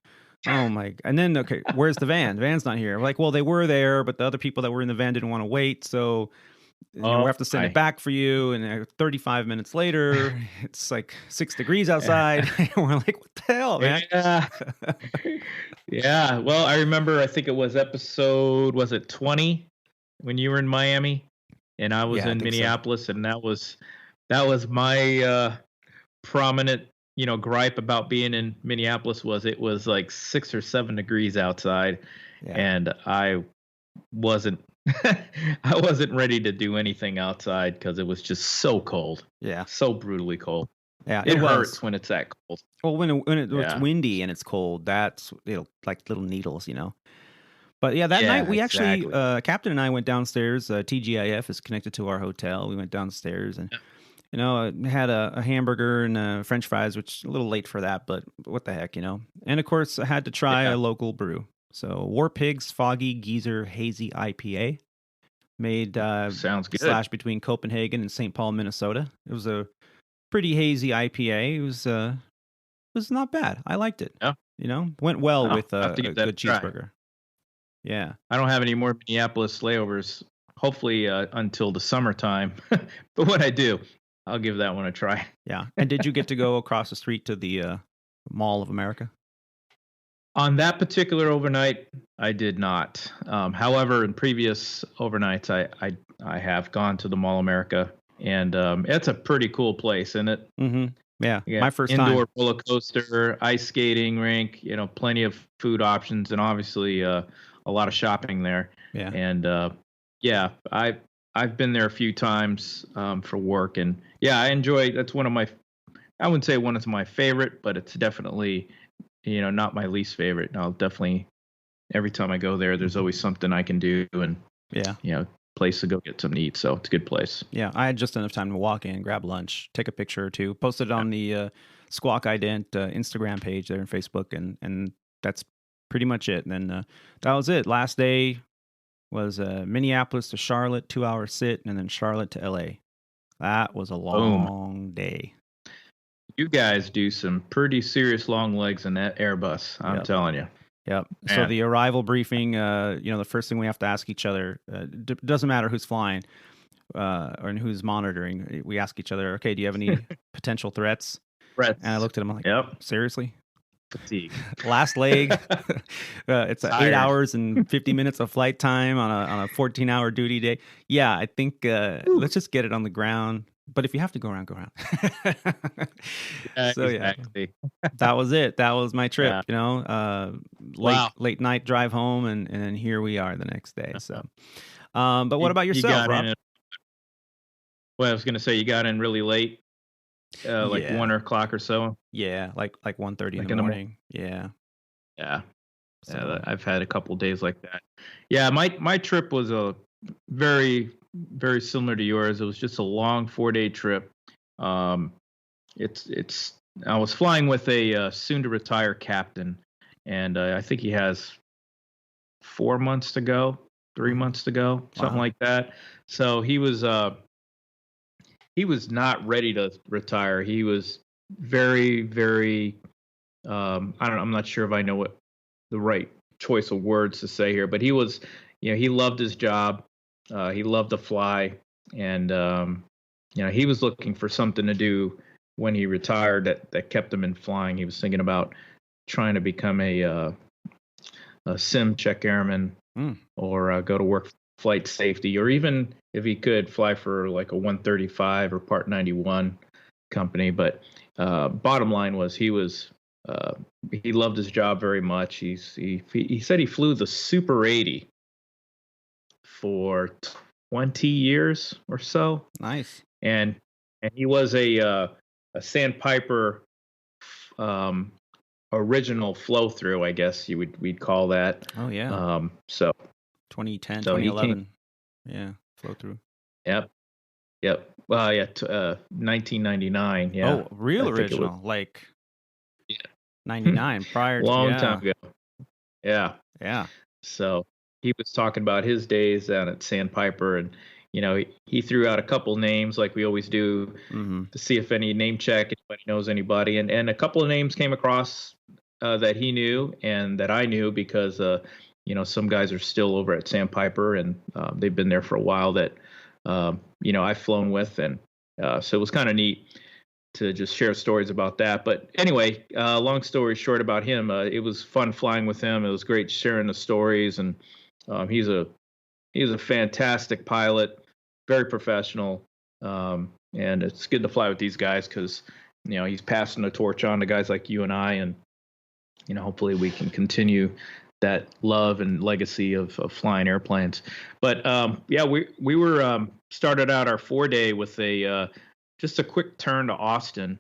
oh my! And then okay, where's the van? The van's not here. We're like, well, they were there, but the other people that were in the van didn't want to wait, so we have to send it back for you. And 35 minutes later, it's like 6 degrees outside. And we're like, what the hell, man? Yeah. Yeah. Well, I remember. I think it was episode. Was it 20 when you were in Miami, and I was in Minneapolis, and that was my prominent gripe about being in Minneapolis was it was like 6 or 7 degrees outside, and I wasn't I wasn't ready to do anything outside because it was just so cold. Yeah, so brutally cold. Yeah, it hurts when it's that cold. Well, when it's windy and it's cold, that's like little needles, But yeah, that night we actually, Captain and I went downstairs. TGIF is connected to our hotel. We went downstairs and had a hamburger and French fries, which a little late for that, but what the heck, And of course, I had to try a local brew. So War Pig's Foggy Geezer Hazy IPA, made sounds good. between Copenhagen and St. Paul, Minnesota. It was a pretty hazy IPA. It was not bad. I liked it. Yeah. Went well with a good cheeseburger. Try. Yeah. I don't have any more Minneapolis layovers, hopefully until the summertime. But when I do, I'll give that one a try. Yeah. And did you get to go across the street to the Mall of America? On that particular overnight, I did not. However, in previous overnights, I have gone to the Mall of America, and it's a pretty cool place, isn't it? Mm-hmm. Yeah, my first indoor time. roller coaster, ice skating rink, plenty of food options, and obviously a lot of shopping there. Yeah, and I've been there a few times for work, and I enjoy. That's one of my. I wouldn't say one of my favorite, but it's definitely not my least favorite. And I'll definitely every time I go there, there's always something I can do, and place to go get something to eat. So it's a good place. Yeah, I had just enough time to walk in, grab lunch, take a picture or two, post it on the Squawk Ident Instagram page there and Facebook, and that's pretty much it. And then that was it. Last day was Minneapolis to Charlotte, 2-hour sit, and then Charlotte to LA. That was a long day. You guys do some pretty serious long legs in that Airbus. I'm telling you. Yep. Man. So the arrival briefing, the first thing we have to ask each other, doesn't matter who's flying or who's monitoring. We ask each other, okay, do you have any potential threats? And I looked at him, I'm like, yep. Seriously? Fatigue. Last leg. It's 8 hours and 50 minutes of flight time on a 14-hour duty day. Yeah, I think let's just get it on the ground. But if you have to go around, go around. So exactly. That was it. That was my trip. Late night drive home, and then here we are the next day. So, but what about yourself, Rob? Well, I was going to say you got in really late, like 1 o'clock or so. Yeah, like 1:30 in the morning. Yeah. So. I've had a couple days like that. Yeah, my trip was a very, very similar to yours. It was just a long 4-day trip. It's I was flying with a soon to retire captain, and I think he has 4 months to go, 3 months to go, something like that. So he was not ready to retire. He was very, very I'm not sure if I know what the right choice of words to say here, but he was, he loved his job. He loved to fly, and he was looking for something to do when he retired that kept him in flying. He was thinking about trying to become a sim check airman or go to work for flight safety, or even if he could fly for like a 135 or Part 91 company. But bottom line was he loved his job very much. He said he flew the Super 80 for 20 years or so. Nice. And he was a sandpiper original flow through, I guess we'd call that. Oh yeah. So 2010, so he 2011. Yeah, flow through. Yep. Yep. Well, yeah, 1999. Yeah. Oh, real I think it was. original, like Yeah. 99 prior to, Long yeah. time ago. Yeah. Yeah. So he was talking about his days down at Sandpiper, and he threw out a couple names like we always do Mm-hmm. to see if any name check anybody knows anybody, and a couple of names came across that he knew and that I knew because some guys are still over at Sandpiper, and they've been there for a while that I've flown with, and so it was kind of neat to just share stories about that. But anyway, long story short about him, it was fun flying with him. It was great sharing the stories, and he's a fantastic pilot, very professional, and it's good to fly with these guys because he's passing the torch on to guys like you and I, and hopefully we can continue that love and legacy of flying airplanes. But yeah, we were started out our 4-day with just a quick turn to Austin,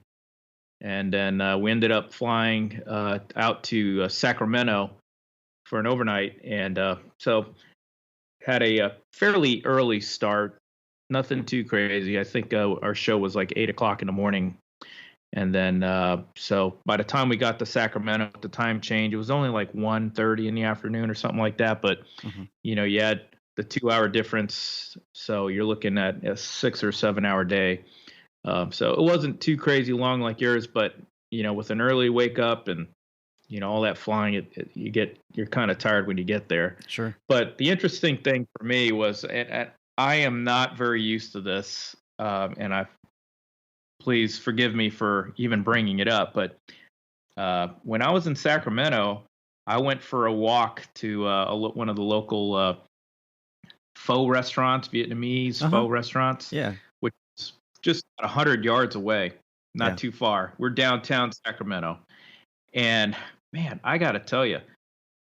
and then we ended up flying out to Sacramento for an overnight, and so had a fairly early start, nothing too crazy. I think our show was like 8 o'clock in the morning, and then so by the time we got to Sacramento, the time change, it was only like 1:30 in the afternoon or something like that. But you had the 2-hour difference, so you're looking at a 6 or 7 hour day. So it wasn't too crazy long like yours, but with an early wake up and all that flying, you're kind of tired when you get there. Sure. But the interesting thing for me was, and I am not very used to this, and please forgive me for even bringing it up, but when I was in Sacramento, I went for a walk to one of the local pho restaurants, Vietnamese pho restaurants. Yeah. Which is just 100 yards away, not too far. We're downtown Sacramento. And man, I got to tell you,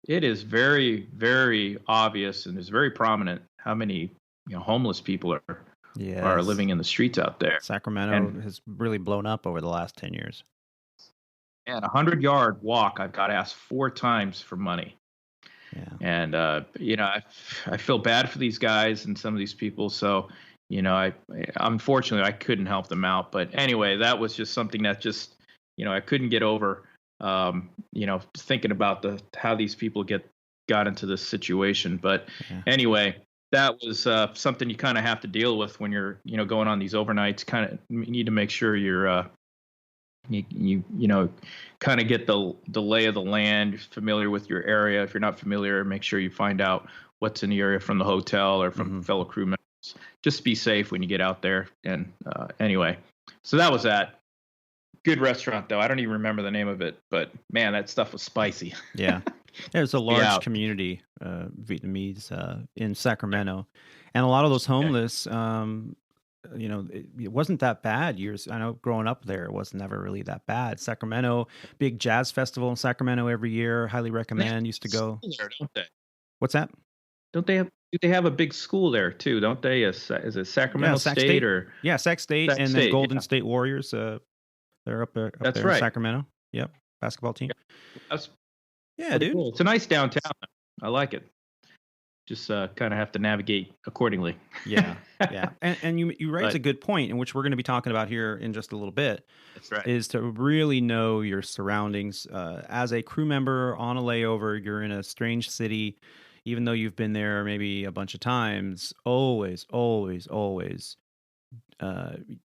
it is very, very obvious and is very prominent how many homeless people are living in the streets out there. Sacramento has really blown up over the last 10 years. And 100-yard walk, I've got asked 4 times for money. Yeah. And I feel bad for these guys and some of these people. So unfortunately I couldn't help them out. But anyway, that was just something that just I couldn't get over. Thinking about how these people got into this situation. But anyway, that was something you kind of have to deal with when you're going on these overnights. Kind of need to make sure you're you kind of get the lay of the land, familiar with your area. If you're not familiar, make sure you find out what's in the area from the hotel or from fellow crew members. Just be safe when you get out there. And anyway, so that was that. Good restaurant, though. I don't even remember the name of it, but man, that stuff was spicy. Yeah. There's a large community, Vietnamese, in Sacramento. And a lot of those homeless, it wasn't that bad I know growing up there, it was never really that bad. Sacramento, big jazz festival in Sacramento every year. Highly recommend. Used to go. There, don't they? What's that? Don't they have? Do they have a big school there too? Don't they? Is it Sacramento State or? Yeah, Sac State and then Golden State Warriors. They're up there in Sacramento. Yep, basketball team. Yeah, dude. Cool. It's a nice downtown. I like it. Just kind of have to navigate accordingly. Yeah. And you raise a good point, in which we're going to be talking about here in just a little bit. That's right. Is to really know your surroundings. As a crew member on a layover, you're in a strange city. Even though you've been there maybe a bunch of times, always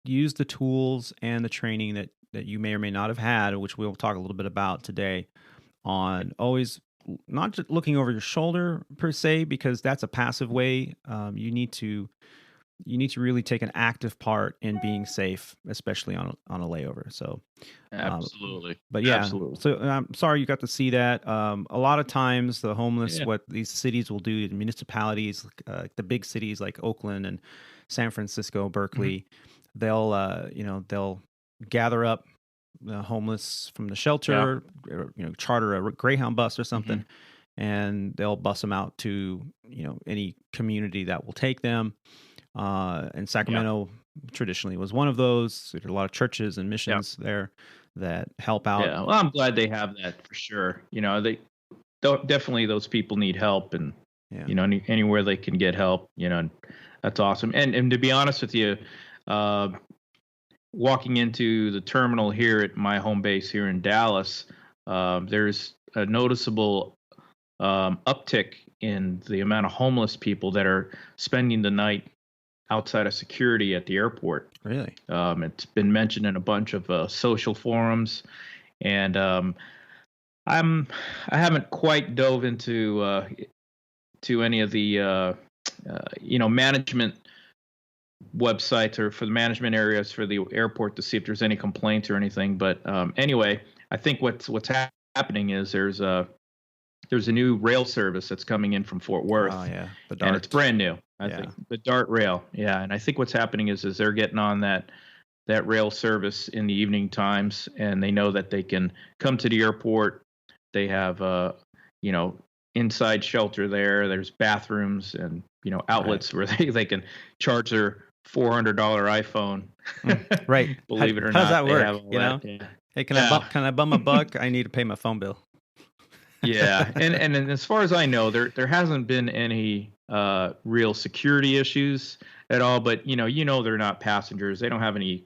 use the tools and the training that you may or may not have had, which we'll talk a little bit about today, on always not just looking over your shoulder per se, because that's a passive way. You need to really take an active part in being safe, especially on a layover. So absolutely. But yeah, absolutely. So I'm sorry you got to see that. A lot of times the homeless, what these cities will do, the municipalities, the big cities like Oakland and San Francisco, Berkeley, they'll gather up the homeless from the shelter, or, charter a Greyhound bus or something, and they'll bus them out to, any community that will take them. And Sacramento traditionally was one of those. There's a lot of churches and missions there that help out. Yeah, well, I'm glad they have that for sure. They definitely, those people need help, and anywhere they can get help, that's awesome. And to be honest with you, walking into the terminal here at my home base here in Dallas, there's a noticeable uptick in the amount of homeless people that are spending the night outside of security at the airport. Really? It's been mentioned in a bunch of social forums, and I haven't quite dove into to any of the management websites or for the management areas for the airport to see if there's any complaints or anything. But anyway, I think what's happening is there's a new rail service that's coming in from Fort Worth. Oh yeah, the DART. And it's brand new. I think the DART rail. Yeah, and I think what's happening is they're getting on that rail service in the evening times, and they know that they can come to the airport. They have inside shelter there. There's bathrooms and outlets where they can charge their $400 iPhone. Right. Believe it or not. How does that work? Yeah. Hey, can I bum a buck? I need to pay my phone bill. Yeah, and as far as I know, there hasn't been any real security issues at all. But they're not passengers. They don't have any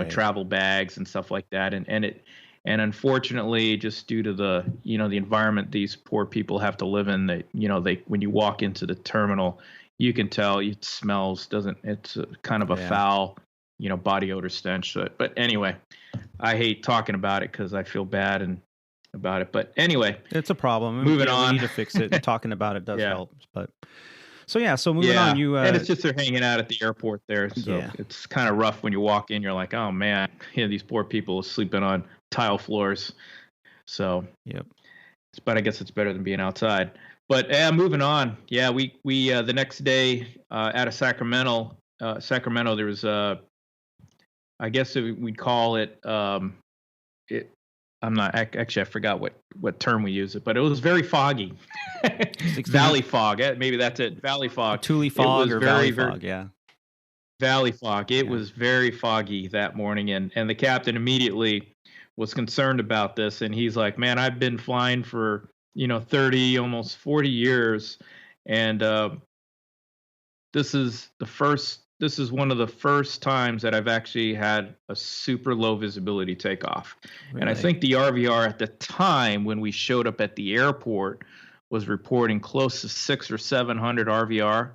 travel bags and stuff like that. And unfortunately, just due to the the environment these poor people have to live in, they when you walk into the terminal, you can tell it smells. It's kind of a foul body odor stench. But anyway, I hate talking about it because I feel bad about it. But anyway, it's a problem. Moving on. We need to fix it. And talking about it does help. But so moving on. And it's just they're hanging out at the airport there, so it's kind of rough when you walk in. You're like, oh man, these poor people sleeping on tile floors. So but I guess it's better than being outside. But moving on. Yeah, we the next day out of Sacramento, there was I guess we'd call it I'm not actually. I forgot what term we use it, but it was very foggy. Valley fog. Maybe that's it. Valley fog. Thule fog or valley fog. Yeah. Valley fog. It was very foggy that morning, and the captain immediately was concerned about this, and he's like, "Man, I've been flying for 30, almost 40 years, and this is one of the first times that I've actually had a super low visibility takeoff." Really? And I think the RVR at the time when we showed up at the airport was reporting close to 600 or 700 RVR.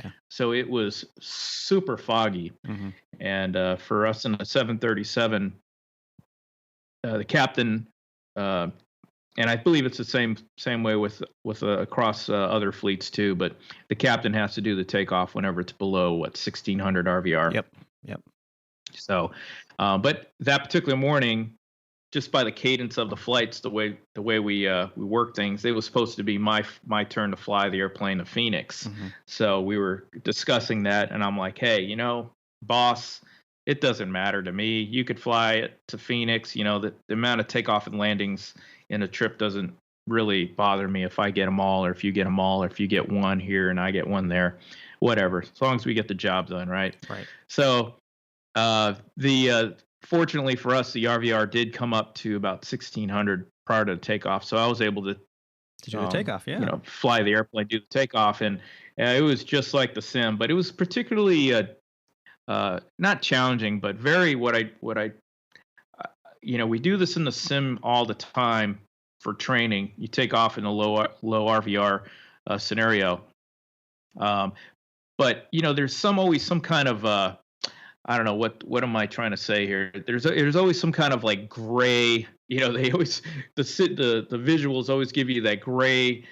Yeah. So it was super foggy. Mm-hmm. And for us in the 737, the captain, and I believe it's the same way with across other fleets too. But the captain has to do the takeoff whenever it's below 1600 RVR. Yep. So, but that particular morning, just by the cadence of the flights, the way we work things, it was supposed to be my turn to fly the airplane to Phoenix. Mm-hmm. So we were discussing that, and I'm like, hey, boss, it doesn't matter to me. You could fly it to Phoenix. The amount of takeoff and landings in a trip doesn't really bother me if I get them all, or if you get them all, or if you get one here and I get one there, whatever. As long as we get the job done, right? Right. So fortunately for us, the RVR did come up to about 1600 prior to the takeoff. So I was able to do the takeoff, fly the airplane, do the takeoff, and it was just like the sim, but it was particularly not challenging, but very what I we do this in the sim all the time for training. You take off in a low RVR scenario, but there's always some kind of I don't know what am I trying to say here. There's always some kind of like gray. They always the visuals always give you that gray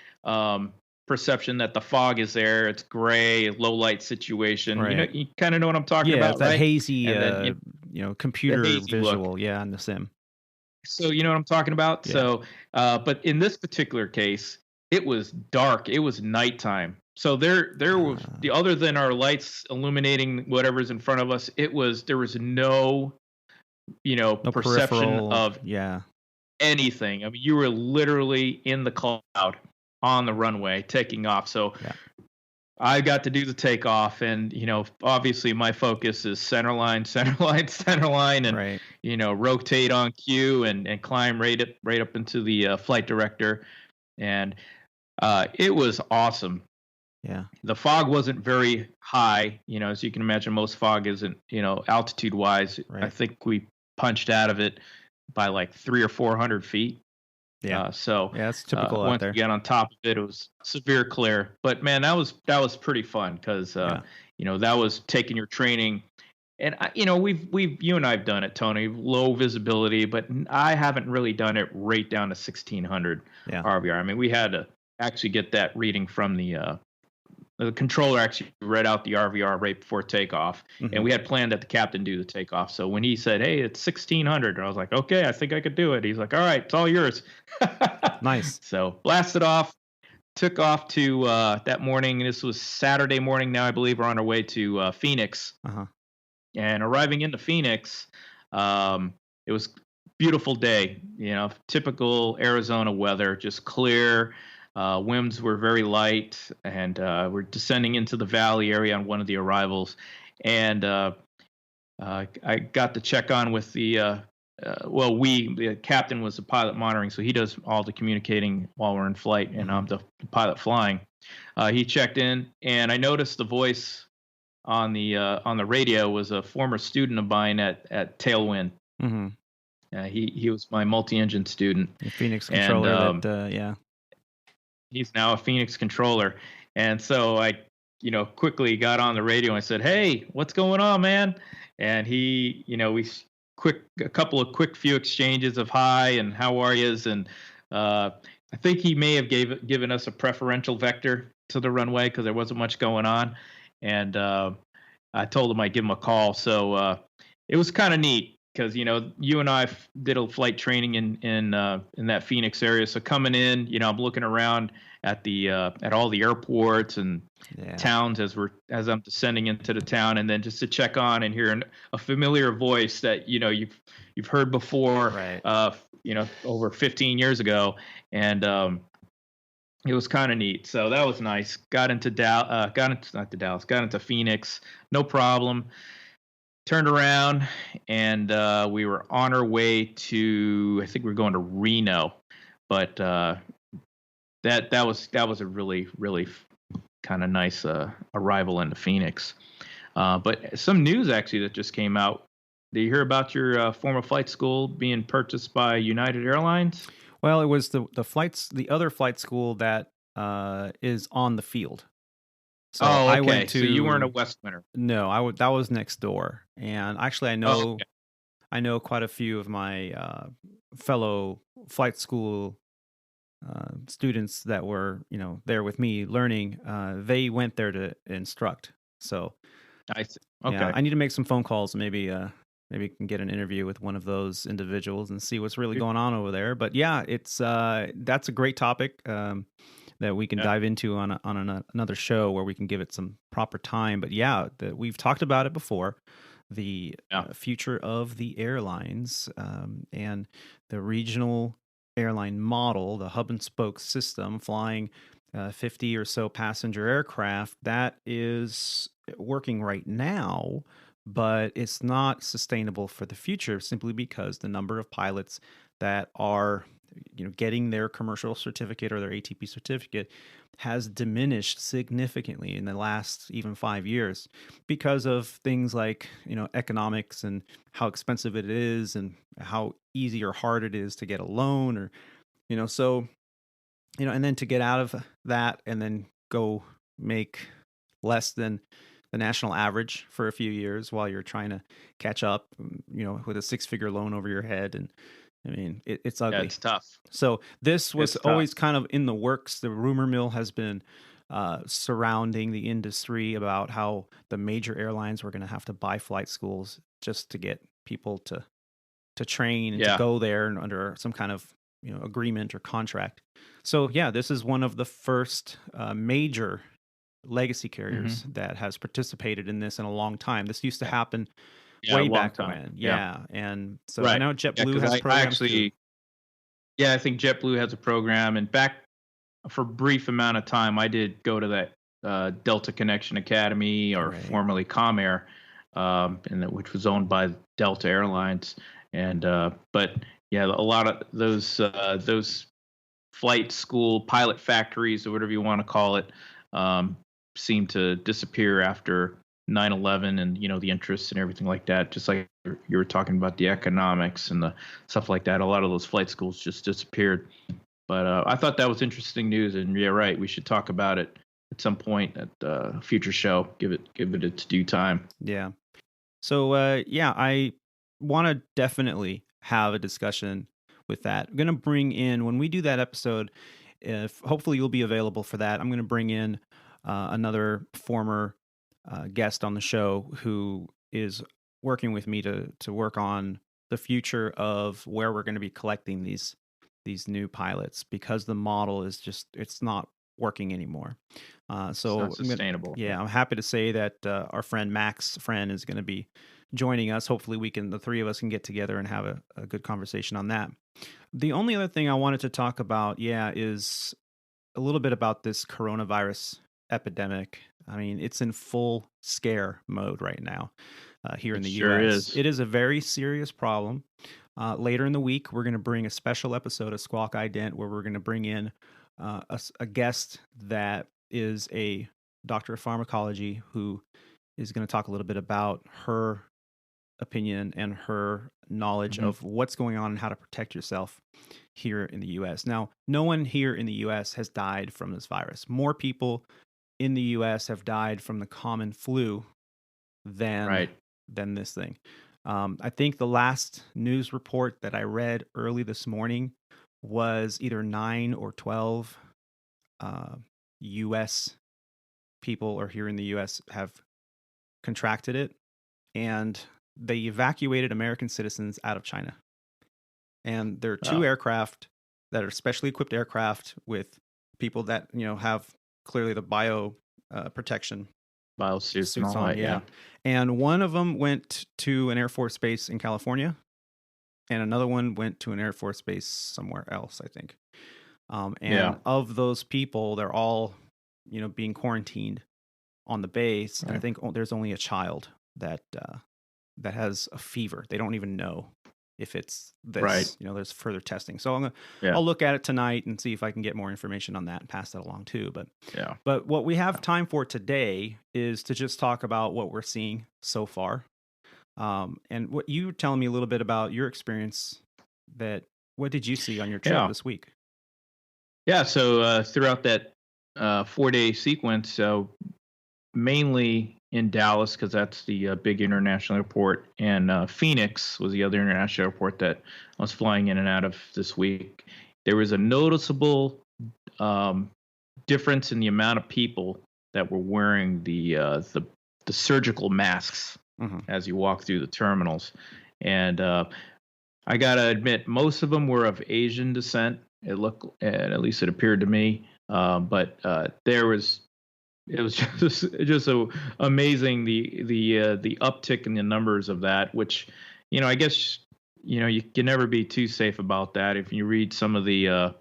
perception that the fog is there. It's gray, low light situation. Right. You kind of know what I'm talking about, it's that right? hazy, computer visual, look. On the sim. So you know what I'm talking about. Yeah. So, but in this particular case, it was dark. It was nighttime. So there was other than our lights illuminating whatever's in front of us, there was no perception of anything. I mean, you were literally in the cloud. on the runway taking off. So Yeah. I got to do the takeoff, and obviously my focus is center line, center line, center line, and Right. rotate on cue and climb right up into the flight director, and it was awesome. Yeah. The fog wasn't very high, as you can imagine. Most fog isn't, altitude wise. Right. I think we punched out of it by like 300 or 400 feet. Yeah. So Yeah, it's typical out once there. again, on top of it, it was severe clear. But man, that was pretty fun because that was taking your training, and you and I've done it, Tony. Low visibility, but I haven't really done it right down to 1600 RVR. I mean, we had to actually get that reading from the controller. Actually read out the RVR right before takeoff, and we had planned that the captain do the takeoff. So when he said, "Hey, it's 1600," I was like, "Okay, I think I could do it." He's like, "All right, it's all yours." Nice. So blasted off, took off to that morning. This was Saturday morning. Now I believe we're on our way to Phoenix. And arriving into Phoenix, it was a beautiful day. Typical Arizona weather, just clear. Winds were very light, and we're descending into the valley area on one of the arrivals. And I got to check on with the captain was the pilot monitoring, so he does all the communicating while we're in flight, and I'm the pilot flying. He checked in, and I noticed the voice on the radio was a former student of mine at Tailwind. He was my multi-engine student. The Phoenix controller. He's now a Phoenix controller. And so I, quickly got on the radio and I said, "Hey, what's going on, man?" And he, a couple of few exchanges of hi and how are yous. And I think he may have given us a preferential vector to the runway because there wasn't much going on. And I told him I'd give him a call. So it was kind of neat because, you and I did a flight training in that Phoenix area. So coming in, I'm looking around at all the airports and towns as I'm descending into the town, and then just to check on and hear a familiar voice that you've heard before, right. Over 15 years ago, and it was kind of neat. So that was nice. Got into Phoenix, no problem. Turned around, and we were on our way to, I think we were going to Reno, but that was a really, really kind of nice arrival into Phoenix. But some news actually that just came out. Did you hear about your former flight school being purchased by United Airlines? Well, it was the other flight school that is on the field. So I went to. So you weren't a West Winter. No, that was next door, and actually I know quite a few of my fellow flight school students that were there with me learning. They went there to instruct. So I see. Okay. Yeah, I need to make some phone calls. Maybe we can get an interview with one of those individuals and see what's really going on over there. But yeah, it's that's a great topic. That we can dive into on another show where we can give it some proper time. But yeah, we've talked about it before, the future of the airlines and the regional airline model, the hub and spoke system, flying 50 or so passenger aircraft. That is working right now, but it's not sustainable for the future simply because the number of pilots that are getting their commercial certificate or their ATP certificate has diminished significantly in the last even 5 years because of things like, economics and how expensive it is and how easy or hard it is to get a loan or, and then to get out of that and then go make less than the national average for a few years while you're trying to catch up, with a 6-figure loan over your head. And I mean, it's ugly. Yeah, it's tough. So this was always kind of in the works. The rumor mill has been surrounding the industry about how the major airlines were going to have to buy flight schools just to get people to train and to go there and under some kind of agreement or contract. So yeah, this is one of the first major legacy carriers that has participated in this in a long time. This used to happen way back when. Yeah. And so I know JetBlue has programs too. Yeah, I think JetBlue has a program, and back for a brief amount of time, I did go to that Delta Connection Academy, or formerly Comair, which was owned by Delta Airlines. And but yeah, a lot of those flight school pilot factories, or whatever you want to call it, seem to disappear after 9/11, and the interests and everything like that. Just like you were talking about the economics and the stuff like that, a lot of those flight schools just disappeared. But I thought that was interesting news, and yeah, right, we should talk about it at some point at a future show. Give it its due time. Yeah. So I want to definitely have a discussion with that. I'm going to bring in, when we do that episode, if hopefully you'll be available for that, I'm going to bring in another former guest on the show who is working with me to work on the future of where we're going to be collecting these new pilots, because the model is just, it's not working anymore. So it's not sustainable. I'm happy to say that our friend Max Friend is going to be joining us. Hopefully the three of us can get together and have a good conversation on that. The only other thing I wanted to talk about, is a little bit about this coronavirus epidemic. I mean, it's in full scare mode right now here in the U.S. It is a very serious problem. Later in the week, we're going to bring a special episode of Squawk Ident where we're going to bring in a guest that is a doctor of pharmacology who is going to talk a little bit about her opinion and her knowledge of what's going on and how to protect yourself here in the U.S. Now, no one here in the U.S. has died from this virus. More people in the U.S. have died from the common flu than this thing. I think the last news report that I read early this morning was either 9 or 12 U.S. people, or here in the U.S., have contracted it, and they evacuated American citizens out of China. And there are two aircraft that are specially equipped aircraft with people that have clearly the bio protection. Biosuits and all that, yeah. And one of them went to an Air Force base in California, and another one went to an Air Force base somewhere else, I think. Of those people, they're all, being quarantined on the base. And I think there's only a child that has a fever. They don't even know if it's this. There's further testing. So I'll look at it tonight and see if I can get more information on that and pass that along too. But what we have time for today is to just talk about what we're seeing so far. And what you were telling me a little bit about your experience, what did you see on your trip this week? Yeah. So throughout that 4-day sequence, mainly in Dallas, because that's the big international airport, and Phoenix was the other international airport that I was flying in and out of this week. There was a noticeable difference in the amount of people that were wearing the surgical masks as you walk through the terminals, and I gotta admit, most of them were of Asian descent. At least it appeared to me, but it was just so amazing, the uptick in the numbers of that, which, I guess, you can never be too safe about that. If you read some of the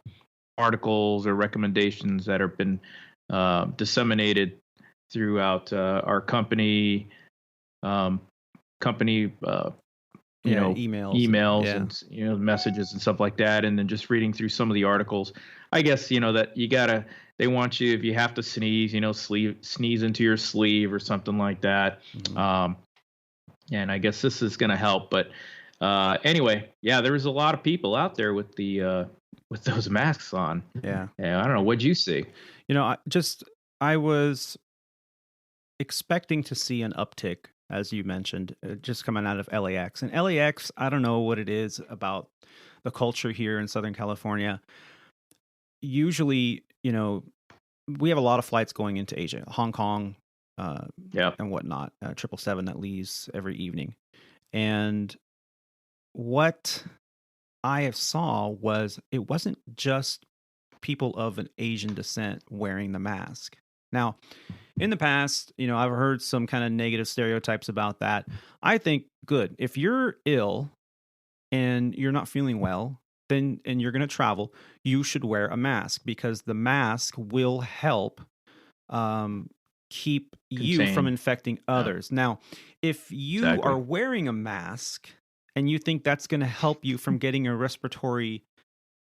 articles or recommendations that have been disseminated throughout our company, emails and messages and stuff like that, and then just reading through some of the articles, I guess that they want you, if you have to sneeze, sneeze into your sleeve or something like that. And I guess this is going to help. But anyway, there was a lot of people out there with those masks on. I don't know, what'd you see? I was expecting to see an uptick, as you mentioned, just coming out of LAX. And LAX, I don't know what it is about the culture here in Southern California. Usually, we have a lot of flights going into Asia, Hong Kong, and whatnot, 777 that leaves every evening. And what I have saw was, it wasn't just people of an Asian descent wearing the mask. Now, in the past, I've heard some kind of negative stereotypes about that. I think, good. If you're ill and you're not feeling well, then and you're going to travel, you should wear a mask because the mask will help um, keep you from Contain. infecting Yeah, others. Now, if you exactly. are wearing a mask and you think that's going to help you from getting a respiratory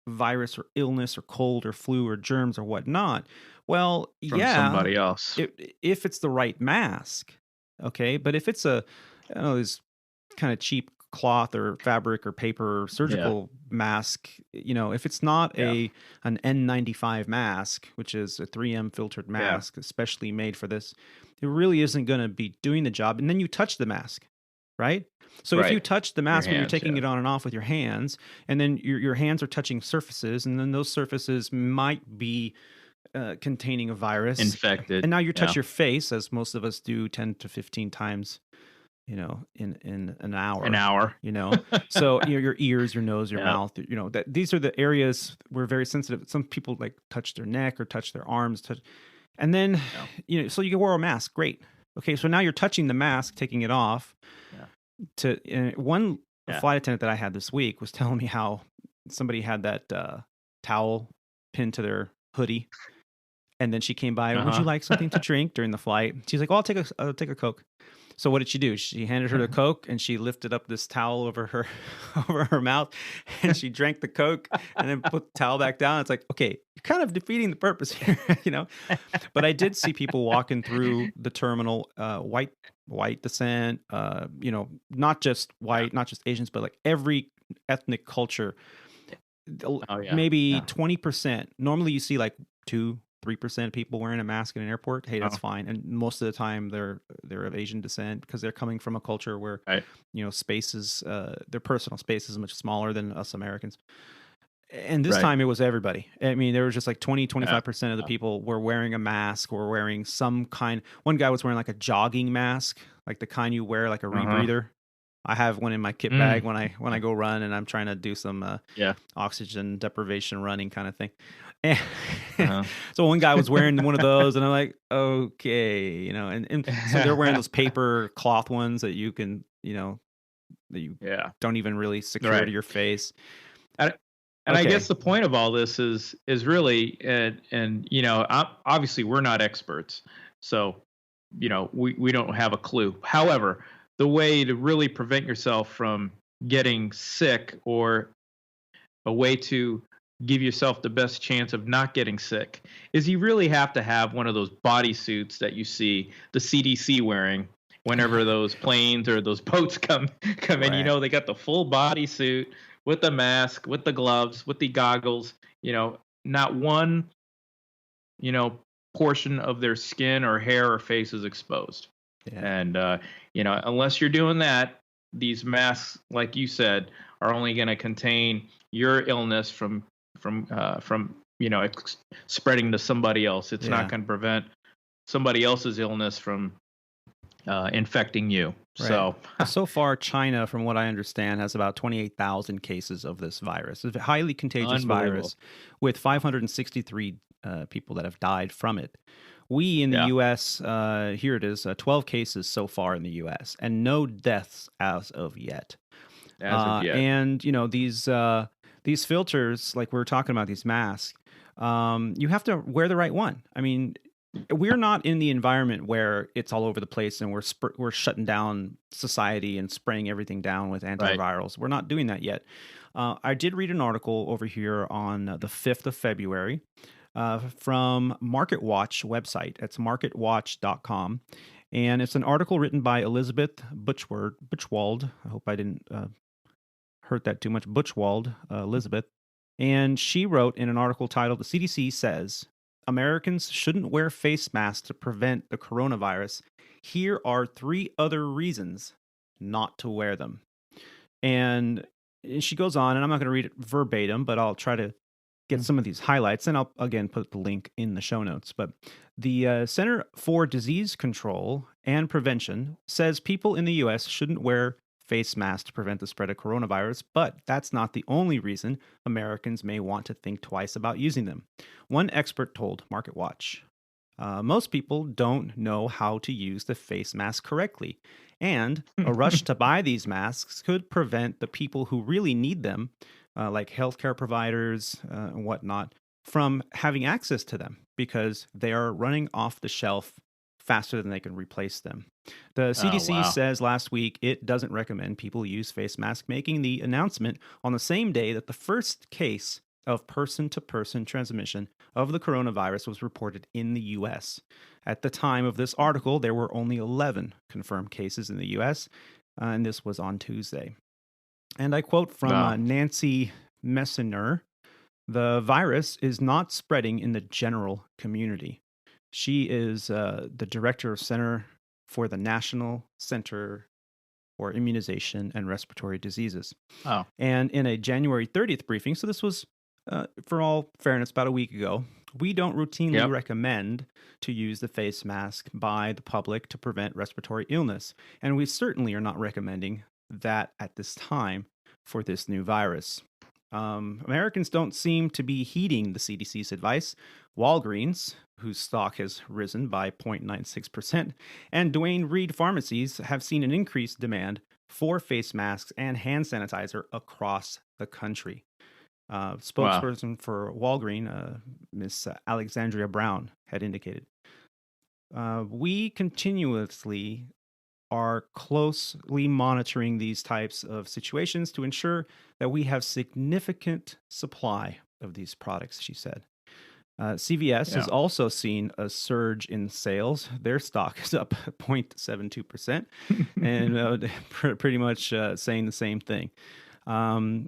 virus or illness or cold or flu or germs or whatnot, well, From yeah, somebody else. if it's the right mask, okay. But if it's a, I don't know, this kind of cheap cloth or fabric or paper or Yeah. surgical mask, if it's not Yeah. an N95 mask, which is a 3M filtered Yeah. mask especially made for this, it really isn't going to be doing the job. And then you touch the mask, right? So if you Right. touch the Your mask when you're hands. taking Yeah. it on and off with your hands, and then your hands are touching surfaces, and then those surfaces might be containing a virus. Infected. And now you touch Yeah. your face, as most of us do 10 to 15 times, in an hour. An hour. So your ears, your nose, your Yeah. mouth, that these are the areas we're very sensitive. Some people like touch their neck or touch their arms, and then so you can wear a mask. Great. Okay, so now you're touching the mask, taking it off. Yeah. One Yeah. flight attendant that I had this week was telling me how somebody had that towel pinned to their hoodie, and then she came by. Would you like something to drink during the flight? She's like, "Oh, I'll take a Coke." So what did she do? She handed her the Coke, and she lifted up this towel over her over her mouth, and she drank the Coke, and then put the towel back down. It's like, okay, you're kind of defeating the purpose here, But I did see people walking through the terminal, white descent, not just white, not just Asians, but like every ethnic culture. Oh, yeah. Maybe 20%. Normally, you see like 2-3% of people wearing a mask in an airport. Hey, that's fine. And most of the time, they're of Asian descent because they're coming from a culture where spaces, their personal space is much smaller than us Americans. And this time it was everybody. I mean, there was just like 25% of the people were wearing a mask or wearing some kind. One guy was wearing like a jogging mask, like the kind you wear like a rebreather. I have one in my kit bag when I go run and I'm trying to do some oxygen deprivation running kind of thing. And so one guy was wearing one of those, and I'm like, okay, and so they're wearing those paper cloth ones that you can, that you don't even really secure to your face. And I guess the point of all this is really, and obviously we're not experts, so we don't have a clue. However, the way to really prevent yourself from getting sick, or a way to give yourself the best chance of not getting sick, is you really have to have one of those bodysuits that you see the CDC wearing whenever those planes or those boats come in. They got the full bodysuit with the mask, with the gloves, with the goggles. Not one portion of their skin or hair or face is exposed. And unless you're doing that, these masks, like you said, are only going to contain your illness from spreading to somebody else. It's not going to prevent somebody else's illness from infecting you. Right. So far, China, from what I understand, has about 28,000 cases of this virus. It's a highly contagious virus with 563 people that have died from it. We in the U.S., here it is, 12 cases so far in the U.S. and no deaths as of yet. And these filters, like we were talking about, these masks, you have to wear the right one. I mean, we're not in the environment where it's all over the place and we're shutting down society and spraying everything down with antivirals. We're not doing that yet. I did read an article over here on the 5th of February from MarketWatch website. It's marketwatch.com. And it's an article written by Elizabeth Butchwald. I hope I didn't hurt that too much. Butchwald, Elizabeth. And she wrote in an article titled, "The CDC says Americans shouldn't wear face masks to prevent the coronavirus. Here are 3 other reasons not to wear them." And she goes on, and I'm not going to read it verbatim, but I'll try to get some of these highlights, and I'll again put the link in the show notes. But the Center for Disease Control and Prevention says people in the U.S. shouldn't wear face masks to prevent the spread of coronavirus, but that's not the only reason Americans may want to think twice about using them. One expert told MarketWatch, most people don't know how to use the face mask correctly, and a rush to buy these masks could prevent the people who really need them like healthcare providers and whatnot, from having access to them because they are running off the shelf faster than they can replace them. The CDC wow. says last week it doesn't recommend people use face masks, making the announcement on the same day that the first case of person-to-person transmission of the coronavirus was reported in the U.S. At the time of this article, there were only 11 confirmed cases in the U.S., and this was on Tuesday. And I quote from Wow. Nancy Messner, "The virus is not spreading in the general community." She is the director of Center for the National Center for Immunization and Respiratory Diseases. Oh. And in a January 30th briefing, so this was, for all fairness, about a week ago, we don't routinely recommend to use the face mask by the public to prevent respiratory illness. And we certainly are not recommending that at this time for this new virus. Americans don't seem to be heeding the CDC's advice. Walgreens, whose stock has risen by 0.96%, and Duane Reade pharmacies have seen an increased demand for face masks and hand sanitizer across the country. Spokesperson for Walgreens, Miss Alexandria Brown, had indicated. We continuously are closely monitoring these types of situations to ensure that we have significant supply of these products, she said. CVS has also seen a surge in sales. Their stock is up 0.72%, and pretty much saying the same thing. The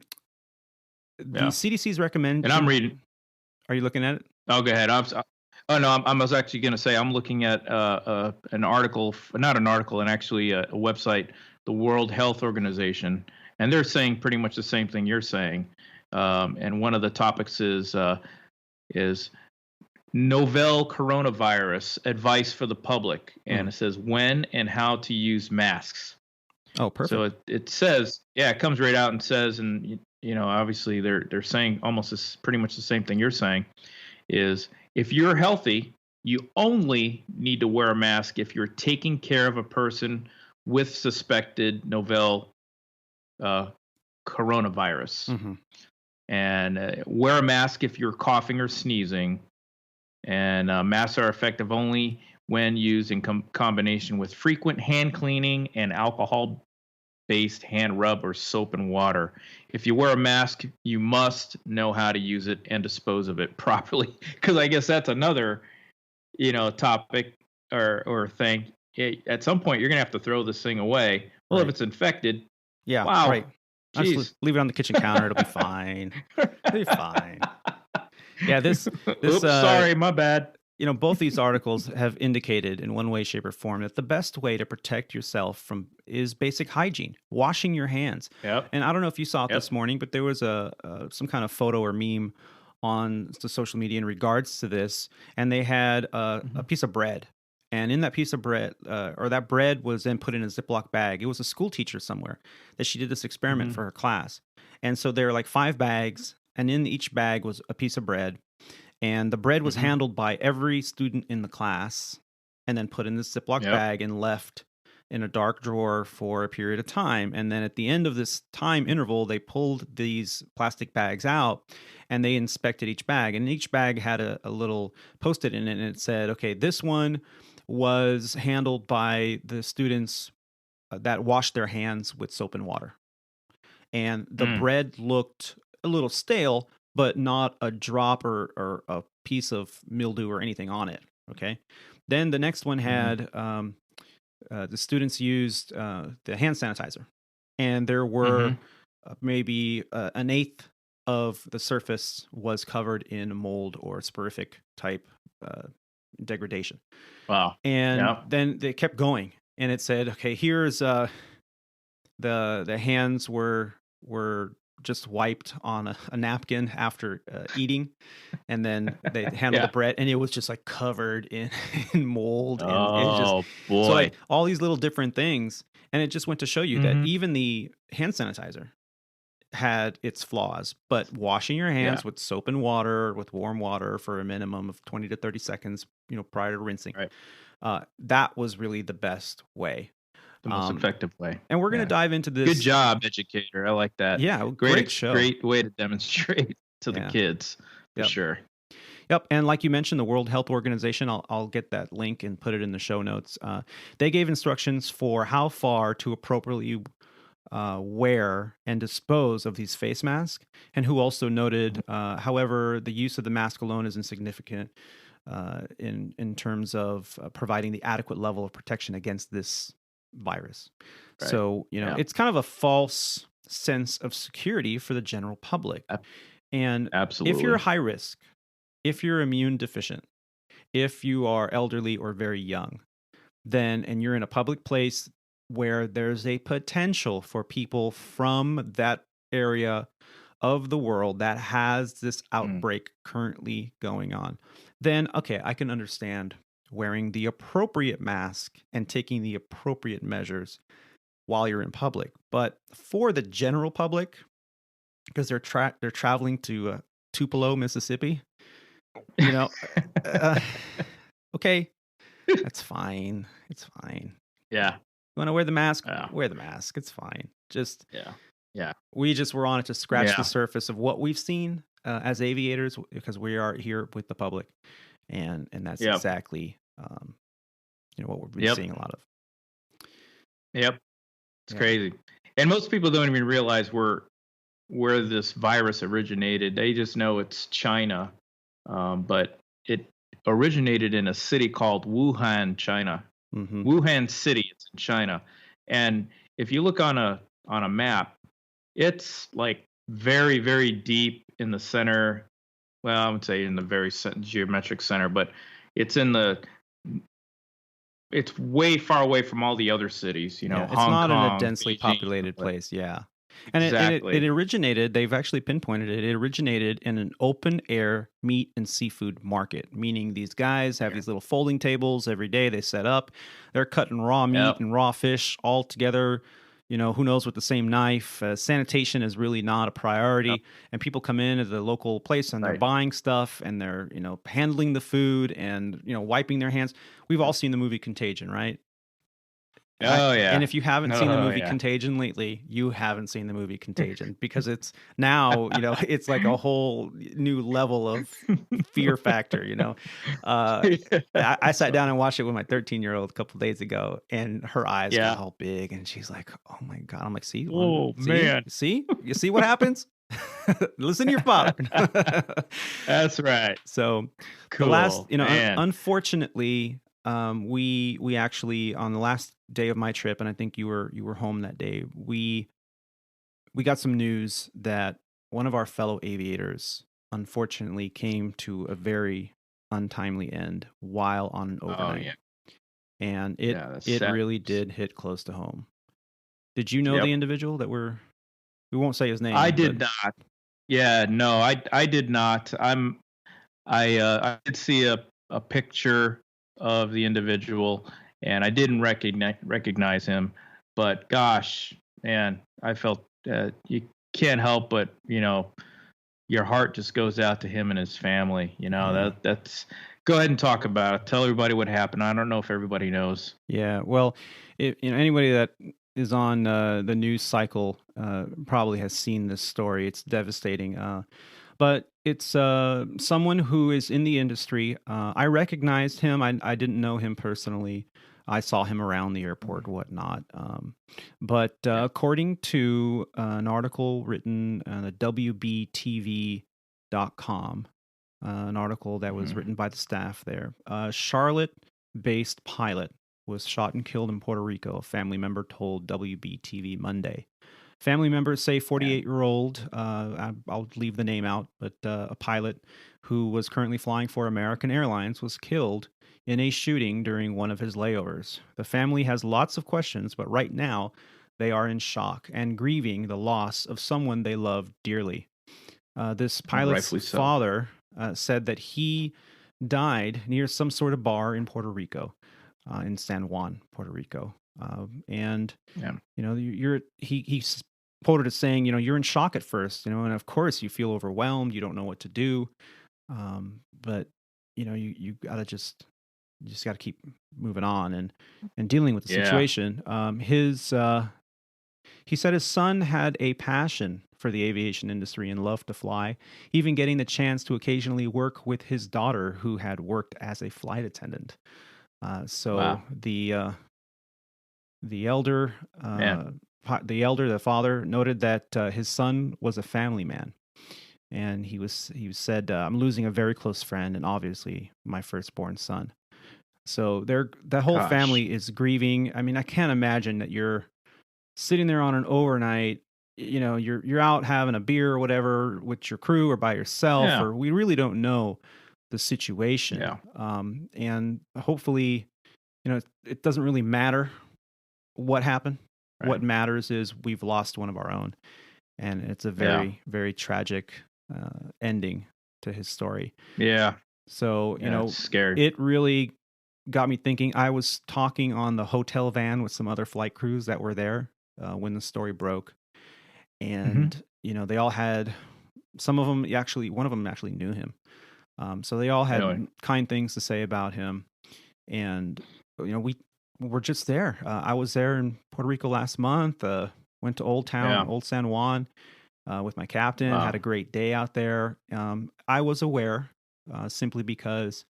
CDC's recommend. And I'm reading. Are you looking at it? Oh, go ahead. I was actually going to say I'm looking at an article, not an article, and actually a website, the World Health Organization, and they're saying pretty much the same thing you're saying. And one of the topics is novel coronavirus advice for the public, and it says when and how to use masks. Oh, perfect. So it says, it comes right out and says, and obviously they're saying almost pretty much the same thing you're saying, is if you're healthy, you only need to wear a mask if you're taking care of a person with suspected novel coronavirus. Mm-hmm. And wear a mask if you're coughing or sneezing. And masks are effective only when used in combination with frequent hand cleaning and alcohol-based hand rub or soap and water. If you wear a mask, you must know how to use it and dispose of it properly. Because I guess that's another, topic or thing. At some point, you're gonna have to throw this thing away. Well, if it's infected, wow, right. Just leave it on the kitchen counter. It'll be fine. It'll be fine. Yeah, this. Oops, sorry, my bad. Both these articles have indicated in one way, shape, or form that the best way to protect yourself is basic hygiene, washing your hands. Yep. And I don't know if you saw it this morning, but there was some kind of photo or meme on the social media in regards to this, and they had a piece of bread. And in that piece of bread, or that bread was then put in a Ziploc bag. It was a school teacher somewhere that she did this experiment for her class. And so there were like 5 bags, and in each bag was a piece of bread. And the bread was handled by every student in the class and then put in this Ziploc bag and left in a dark drawer for a period of time. And then at the end of this time interval, they pulled these plastic bags out and they inspected each bag. And each bag had a little Post-it in it, and it said, okay, this one was handled by the students that washed their hands with soap and water. And the bread looked a little stale, but not a drop or a piece of mildew or anything on it. Okay. Then the next one had the students used the hand sanitizer, and there were maybe an eighth of the surface was covered in mold or sporific type degradation. Wow. And then they kept going, and it said, okay, here's the hands were just wiped on a napkin after eating, and then they handled the bread, and it was just like covered in mold. And boy! So like all these little different things, and it just went to show you that even the hand sanitizer had its flaws. But washing your hands with soap and water, with warm water for a minimum of 20 to 30 seconds, prior to rinsing, that was really the best way. the most effective way. And we're going to dive into this. Good job, educator. I like that. Yeah, great show. Great way to demonstrate to the kids, for sure. Yep, and like you mentioned, the World Health Organization, I'll get that link and put it in the show notes. They gave instructions for how far to appropriately wear and dispose of these face masks, and who also noted, however, the use of the mask alone is insignificant in terms of providing the adequate level of protection against this virus. Right. So, it's kind of a false sense of security for the general public. And absolutely, if you're high risk, if you're immune deficient, if you are elderly or very young, and you're in a public place where there's a potential for people from that area of the world that has this outbreak currently going on, then, okay, I can understand wearing the appropriate mask and taking the appropriate measures while you're in public. But for the general public, because they're traveling to Tupelo, Mississippi, okay, that's fine. It's fine. Yeah. You want to wear the mask? Wear the mask. It's fine. Just we just were on it to scratch the surface of what we've seen as aviators, because we are here with the public, and that's exactly what we've been seeing a lot of. Yep, it's crazy, and most people don't even realize where this virus originated. They just know it's China, but it originated in a city called Wuhan, China. Mm-hmm. Wuhan City, it's in China. And if you look on a map, it's like very, very deep in the center. Well, I would say in the very geometric center, but it's it's way far away from all the other cities, it's Hong not Kong, in a densely Beijing, populated place. Yeah. And exactly. it originated, they've actually pinpointed it, it originated in an open air meat and seafood market, meaning these guys have these little folding tables every day they set up. They're cutting raw meat and raw fish all together, who knows, with the same knife. Sanitation is really not a priority. And people come in at the local place and they're buying stuff and they're, handling the food and, wiping their hands. We've all seen the movie Contagion, right? And if you haven't seen the movie Contagion lately, you haven't seen the movie Contagion, because it's now, it's like a whole new level of fear factor, I sat down and watched it with my 13-year-old a couple of days ago, and her eyes got all big and she's like, oh my God. I'm like, see? Man. See? You see what happens? Listen to your father. That's right. So cool. The last, unfortunately, we actually, on the last day of my trip, and I think you were home that day, we got some news that one of our fellow aviators unfortunately came to a very untimely end while on an overnight. And it really did hit close to home. Did you know the individual that we won't say his name? I did not. Yeah, no, I did not. I did see a picture of the individual, and I didn't recognize him, but gosh, man, I felt you can't help but your heart just goes out to him and his family. That's go ahead and talk about it. Tell everybody what happened. I don't know if everybody knows. Yeah, well, anybody that is on the news cycle probably has seen this story. It's devastating. But it's someone who is in the industry. I recognized him. I didn't know him personally. I saw him around the airport, whatnot. But according to an article written on the WBTV.com, an article that was written by the staff there, a Charlotte-based pilot was shot and killed in Puerto Rico, a family member told WBTV Monday. Family members say 48-year-old, I'll leave the name out, but a pilot who was currently flying for American Airlines was killed in a shooting during one of his layovers. The family has lots of questions, but right now they are in shock and grieving the loss of someone they loved dearly. This pilot's father said that he died near some sort of bar in Puerto Rico, in San Juan, Puerto Rico. He's quoted as saying, you're in shock at first, and of course you feel overwhelmed, you don't know what to do. But you gotta just you just got to keep moving on and dealing with the Yeah. situation. He said his son had a passion for the aviation industry and loved to fly, even getting the chance to occasionally work with his daughter, who had worked as a flight attendant. So Wow. the elder, Man. the father, noted that his son was a family man, and he said, "I'm losing a very close friend, and obviously my firstborn son." So that whole Gosh. family is grieving. I mean, I can't imagine that you're sitting there on an overnight. You know, you're out having a beer or whatever with your crew or by yourself, Yeah. or we really don't know the situation. Yeah. And hopefully, you know, it doesn't really matter what happened. Right. What matters is we've lost one of our own, and it's a very, very tragic ending to his story. Yeah. So, you know, it's scary. it really got me thinking. I was talking on the hotel van with some other flight crews that were there when the story broke. And, you know, they all had, some of them actually, one of them actually knew him. So they all had Really? kind things to say about him. And, you know, we were just there. I was there in Puerto Rico last month, went to Old Town, Old San Juan with my captain, Wow. had a great day out there. I was aware simply because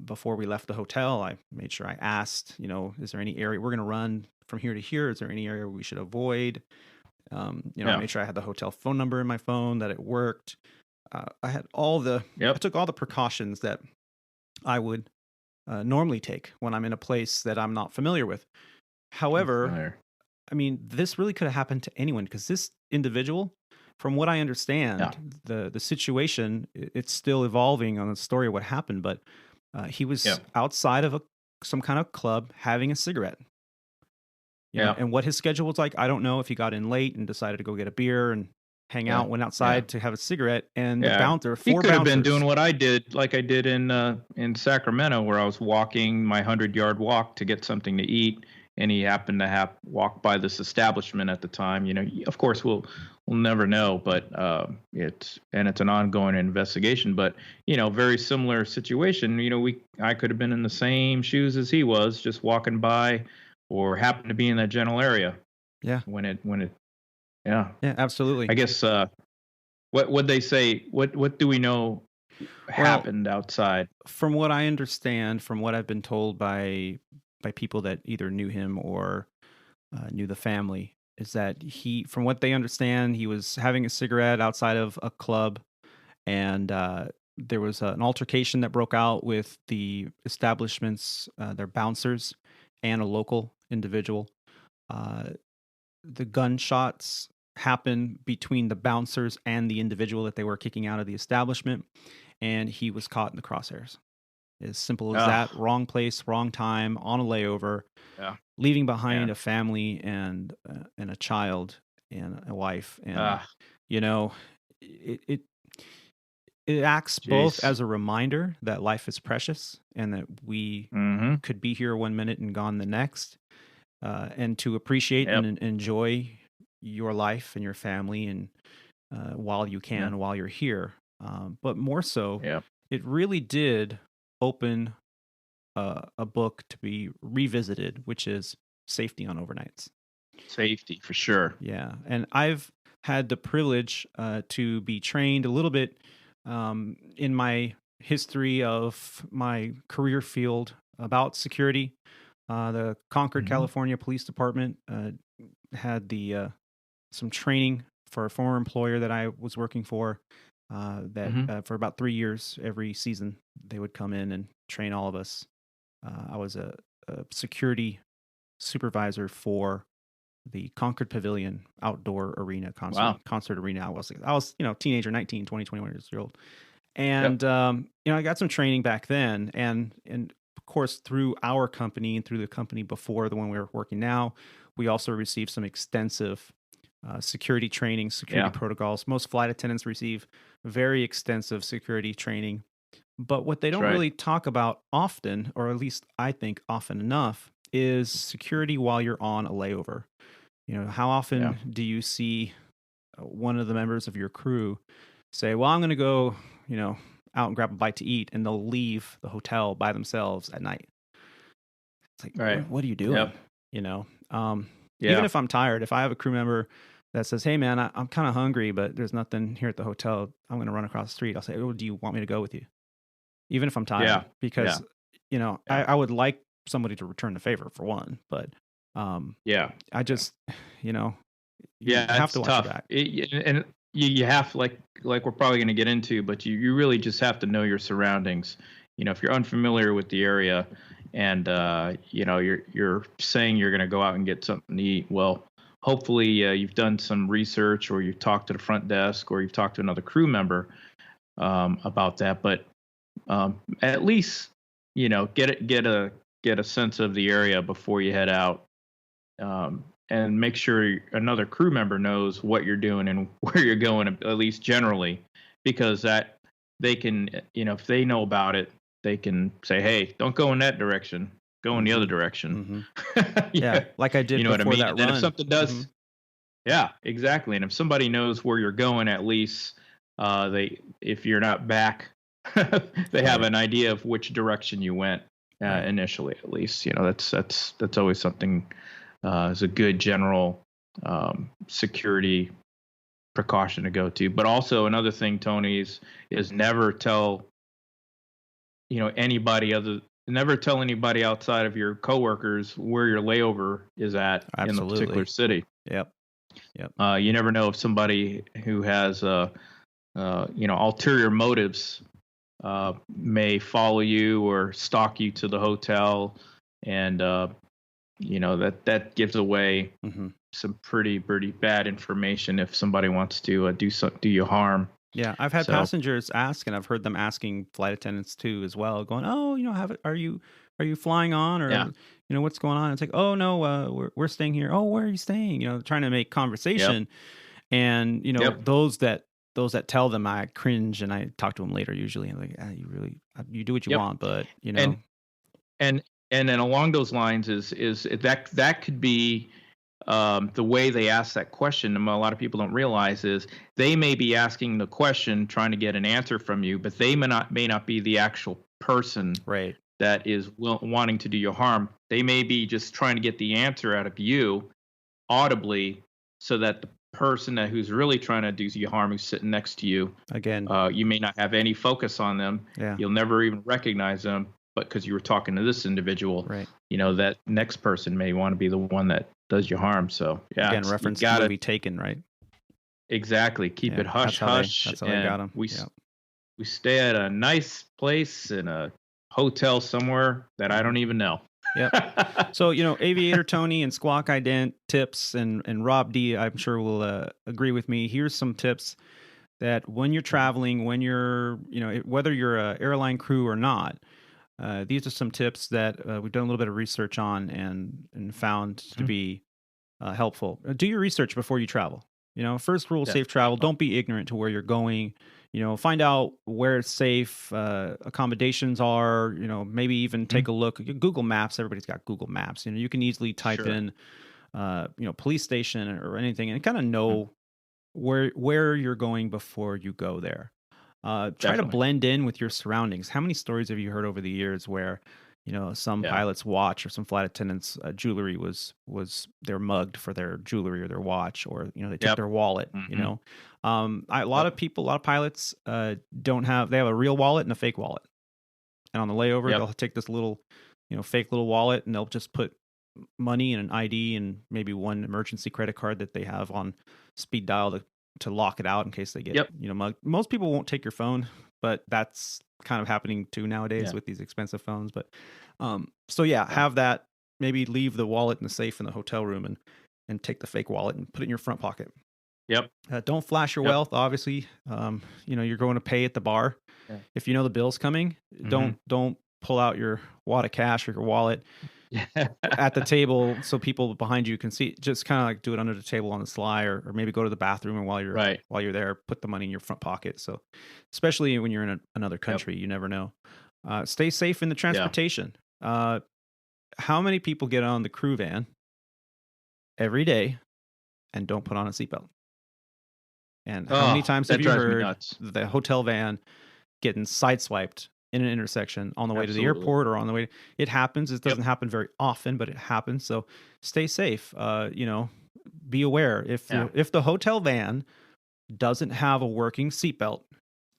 before we left the hotel, I made sure I asked, you know, is there any area we're going to run from here to here? Is there any area we should avoid? You know, I made sure I had the hotel phone number in my phone, that it worked. I had I took all the precautions that I would normally take when I'm in a place that I'm not familiar with. However, I mean, this really could have happened to anyone, because this individual, from what I understand, the situation, it's still evolving on the story of what happened, but he was outside of some kind of club having a cigarette. You know, and what his schedule was like, I don't know. If he got in late and decided to go get a beer and hang out, went outside to have a cigarette, and the bouncer, he four could have bouncers. been doing what I did, like I did in Sacramento, where I was walking my 100-yard walk to get something to eat, and he happened to walk by this establishment at the time. You know, of course we'll never know, but it's an ongoing investigation. But you know, very similar situation. You know, I could have been in the same shoes as he was, just walking by, or happened to be in that general area. Yeah. When it. Yeah. Yeah, absolutely. I guess. What would they say? What do we know happened outside? From what I understand, from what I've been told by people that either knew him or knew the family, is that from what they understand, he was having a cigarette outside of a club, and there was an altercation that broke out with the establishment's their bouncers and a local individual. The gunshots happened between the bouncers and the individual that they were kicking out of the establishment, and he was caught in the crosshairs. As simple as that. Wrong place, wrong time, on a layover, leaving behind a family and a child and a wife. And you know, it acts both as a reminder that life is precious and that we could be here one minute and gone the next, and to appreciate and enjoy your life and your family, and while you can, while you're here. But more so, it really did open a book to be revisited, which is safety on overnights. Safety, for sure. Yeah. And I've had the privilege to be trained a little bit in my history of my career field about security. The Concord, California Police Department had some training for a former employer that I was working for, for about 3 years. Every season they would come in and train all of us. I was a security supervisor for the Concord Pavilion outdoor arena concert arena. I was, you know, teenager, 19, 20, 21 years old. And, you know, I got some training back then, and of course, through our company and through the company before the one we were working now, we also received some extensive security training, security protocols. Most flight attendants receive very extensive security training. But what they don't really talk about often, or at least I think often enough, is security while you're on a layover. You know, how often do you see one of the members of your crew say, well, I'm going to go, you know, out and grab a bite to eat, and they'll leave the hotel by themselves at night. It's like, Right. what are you doing? Yep. You know, Yeah. even if I'm tired, if I have a crew member that says, "Hey, man, I'm kind of hungry, but there's nothing here at the hotel. I'm going to run across the street." I'll say, "Oh, do you want me to go with you?" Even if I'm tired, Yeah. because you know, Yeah. I would like somebody to return the favor for one, but Yeah. I just, you know, you Yeah, have it's to watch tough. your back. And you have, like we're probably going to get into, but you really just have to know your surroundings. You know, if you're unfamiliar with the area, and you know, you're saying you're going to go out and get something to eat, well, hopefully you've done some research, or you've talked to the front desk, or you've talked to another crew member about that. But at least, you know, get a sense of the area before you head out. And make sure another crew member knows what you're doing and where you're going, at least generally, because that they can, you know, if they know about it, they can say, "Hey, don't go in that direction. Go in the other direction." Yeah, like I did you know what I before mean. that And then run. if something does, yeah, exactly. And if somebody knows where you're going, at least if you're not back, they have an idea of which direction you went initially. At least, you know, that's always something. Is a good general security precaution to go to. But also another thing, Tony, is never tell, you know, never tell anybody outside of your coworkers where your layover is at in the particular city. Yep. You never know if somebody who has you know, ulterior motives may follow you or stalk you to the hotel, and you know, that gives away some pretty bad information if somebody wants to do you harm. Yeah, I've had passengers ask, and I've heard them asking flight attendants too as well, going, "Oh, you know, are you flying on, or you know, what's going on?" It's like, "Oh no, we're staying here." "Oh, where are you staying?" You know, trying to make conversation, and you know, those that tell them, I cringe, and I talk to them later usually, and like, you do what you want, but you know, and then along those lines is that could be the way they ask that question. And a lot of people don't realize is they may be asking the question trying to get an answer from you, but they may not be the actual person that is wanting to do you harm. They may be just trying to get the answer out of you audibly, so that the person who's really trying to do you harm, who's sitting next to you, again, you may not have any focus on them. You'll never even recognize them, but because you were talking to this individual, you know, that next person may want to be the one that does you harm. So again, reference to movie Taken, right? Exactly. Keep it hush hush. That's how they got them. We stay at a nice place in a hotel somewhere that I don't even know. Yep. So, you know, Aviator Tony and Squawk Ident tips, and Rob D, I'm sure will agree with me. Here's some tips that when you're traveling, when you're, you know, whether you're a airline crew or not, these are some tips that we've done a little bit of research on and found to be helpful. Do your research before you travel. You know, first rule, safe travel. Don't be ignorant to where you're going. You know, find out where it's safe, accommodations are, you know, maybe even take a look. Google Maps, everybody's got Google Maps. You know, you can easily type in, you know, police station or anything, and kind of know where you're going before you go there. Try to blend in with your surroundings. How many stories have you heard over the years where, you know, some pilot's watch or some flight attendants' jewelry was they're mugged for their jewelry or their watch, or, you know, they took their wallet, you know. A lot of pilots they have a real wallet and a fake wallet. And on the layover, they'll take this little, you know, fake little wallet, and they'll just put money and an ID and maybe one emergency credit card that they have on speed dial to lock it out in case they get, you know, mugged. Most people won't take your phone, but that's kind of happening too nowadays with these expensive phones. But so have that. Maybe leave the wallet in the safe in the hotel room, and take the fake wallet and put it in your front pocket. Don't flash your wealth. Obviously, you know, you're going to pay at the bar. If you know the bill's coming, don't pull out your wad of cash or your wallet at the table so people behind you can see. Just kind of like do it under the table on the sly, or maybe go to the bathroom, and while you're there, put the money in your front pocket. So, especially when you're in another country, you never know. Stay safe in the transportation. How many people get on the crew van every day and don't put on a seatbelt? And how many times have you heard the hotel van getting sideswiped in an intersection on the way to the Absolutely. airport or on the way. It happens. It doesn't happen very often, but it happens. So stay safe. Be aware. If the hotel van doesn't have a working seatbelt,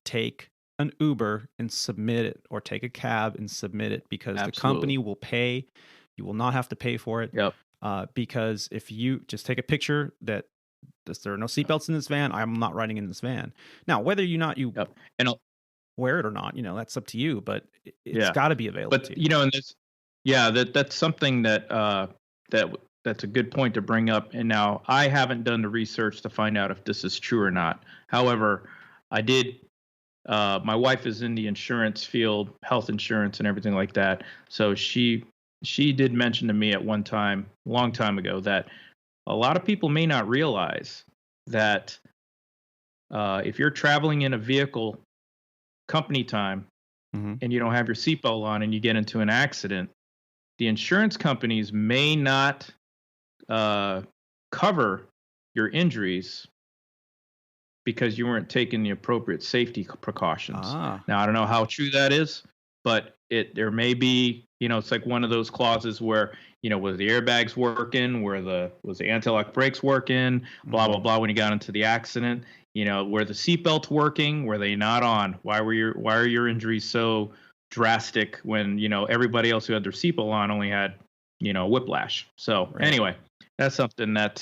take an Uber and submit it, or take a cab and submit it, because the company will pay. You will not have to pay for it. Because if you just take a picture that there are no seatbelts in this van, I'm not riding in this van. Now, whether you and wear it or not, that's up to you, but it's got to be available to you. And this, that's something that's a good point to bring up. And now I haven't done the research to find out if this is true or not. However, I did. My wife is in the insurance field, health insurance and everything like that. So she did mention to me at one time, a long time ago, that a lot of people may not realize that if you're traveling in a vehicle company time and you don't have your seatbelt on and you get into an accident, the insurance companies may not cover your injuries because you weren't taking the appropriate safety precautions. Now, I don't know how true that is, but there may be, it's like one of those clauses where, was the airbags working? Was the anti-lock brakes working? Blah, blah, blah. When you got into the accident, were the seatbelts working? Were they not on? Why are your injuries so drastic when, everybody else who had their seatbelt on only had, whiplash? So anyway, that's something that,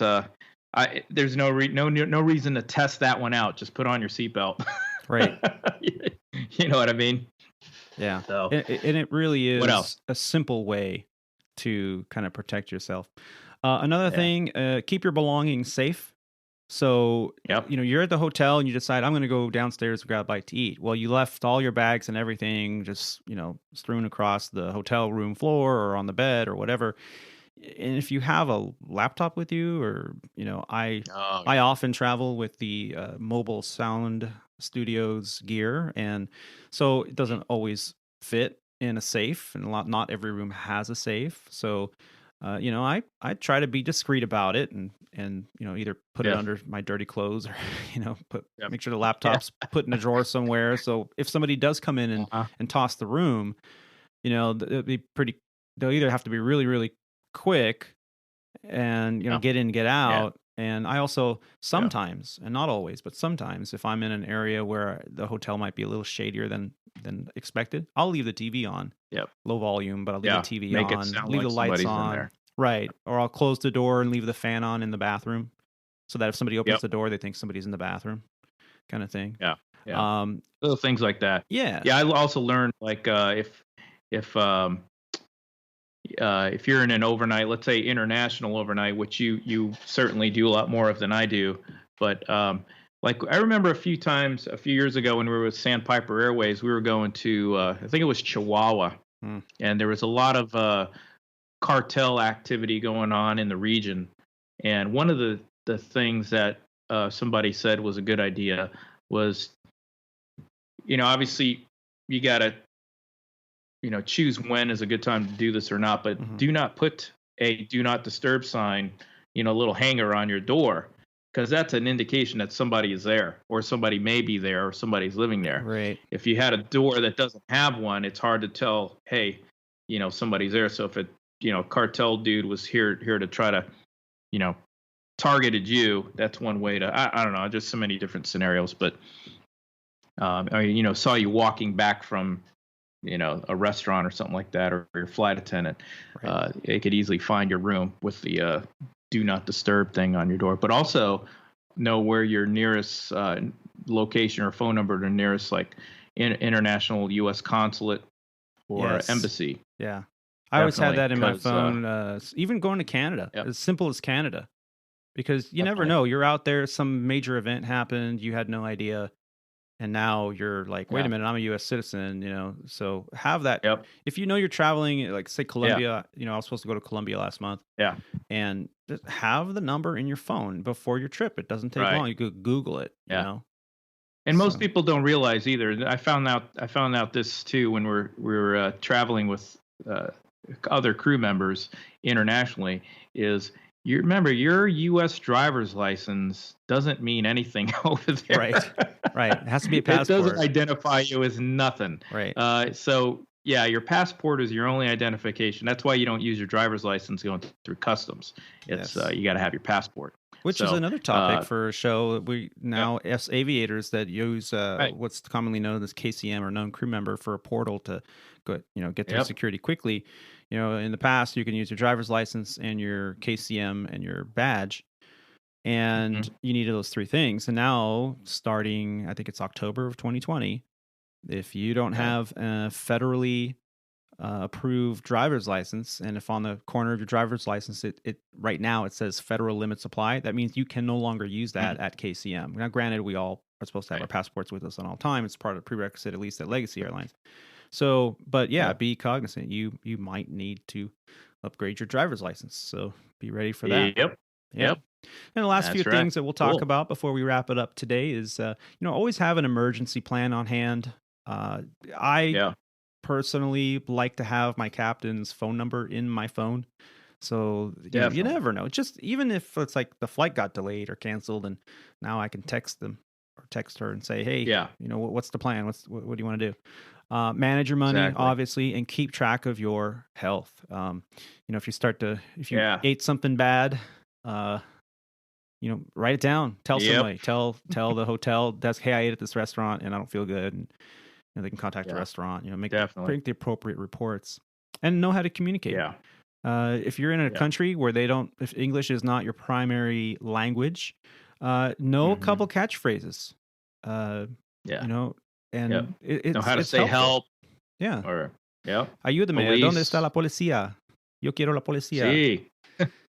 there's no reason to test that one out. Just put on your seatbelt. Right. You know what I mean? Yeah. So, and it really is what else? A simple way to kind of protect yourself. Another thing, keep your belongings safe. So, you're at the hotel and you decide, I'm going to go downstairs and grab a bite to eat. Well, you left all your bags and everything just, strewn across the hotel room floor or on the bed or whatever. And if you have a laptop with you, or, I often travel with the mobile sound studios gear. And so it doesn't always fit in a safe, and not every room has a safe. So, I try to be discreet about it and either put it under my dirty clothes or, make sure the laptop's put in a drawer somewhere. So if somebody does come in and toss the room, it'll be they'll either have to be really, really quick and get in, get out. And I also sometimes, and not always, but sometimes, if I'm in an area where the hotel might be a little shadier than expected, I'll leave the TV on, low volume, but I'll leave the TV Make on, it sound leave like the lights on, there. right? Or I'll close the door and leave the fan on in the bathroom, so that if somebody opens the door, they think somebody's in the bathroom, kind of thing. Little things like that. I also learned, like, if you're in an overnight, let's say international overnight, which you certainly do a lot more of than I do, but like I remember a few years ago when we were with Sandpiper Airways, we were going to I think it was Chihuahua, and there was a lot of cartel activity going on in the region. And one of the things that somebody said was a good idea was, obviously you got to choose when is a good time to do this or not, but do not put a do not disturb sign, little hanger on your door, because that's an indication that somebody is there, or somebody may be there, or somebody's living there. Right. If you had a door that doesn't have one, it's hard to tell, hey, somebody's there. So if a cartel dude was here to try to, targeted you, that's one way to, I don't know, just so many different scenarios, but, saw you walking back from, a restaurant or something like that, or your flight attendant, they could easily find your room with the do not disturb thing on your door. But also know where your nearest location or phone number to nearest, like, international U.S. consulate or embassy. Yeah. I always had that in my phone, even going to Canada, as simple as Canada, because you never know. You're out there, some major event happened, you had no idea. And now you're like, wait a minute, I'm a U.S. citizen, so have that. If you're traveling, like, say, Colombia, I was supposed to go to Colombia last month. And just have the number in your phone before your trip. It doesn't take long. You could Google it, And most people don't realize either. I found out this too when we were traveling with other crew members internationally, is you remember your U.S. driver's license doesn't mean anything over there. Right. It has to be a It passport. doesn't identify you as nothing. Right. So yeah, your passport is your only identification. That's why you don't use your driver's license going through customs. It's Yes. you got to have your passport. Which is another topic for a show. We now as aviators that use what's commonly known as KCM or known crew member for a portal to go, get through security quickly. In the past, you can use your driver's license and your KCM and your badge, and you needed those three things. And now, starting, I think it's October of 2020, if you don't have a federally approved driver's license, and if on the corner of your driver's license, it right now it says federal limits apply, that means you can no longer use that at KCM. Now, granted, we all are supposed to have our passports with us at all time. It's part of the prerequisite, at least at Legacy Airlines. So, but be cognizant. You might need to upgrade your driver's license. So be ready for that. Yep. And the last few things that we'll talk about before we wrap it up today is, always have an emergency plan on hand. I personally like to have my captain's phone number in my phone. So you never know. Just even if it's like the flight got delayed or canceled, and now I can text them or text her and say, hey, what's the plan? What do you want to do? Manage your money, obviously, and keep track of your health. If you ate something bad, write it down. Tell somebody. Tell the hotel desk, hey, I ate at this restaurant and I don't feel good. And they can contact the restaurant. Make the appropriate reports and know how to communicate. If you're in a country where if English is not your primary language, know a couple catchphrases. And know how to say help. Yeah. Or ayúdame. ¿Dónde está la policía? Yo quiero la policía. Sí.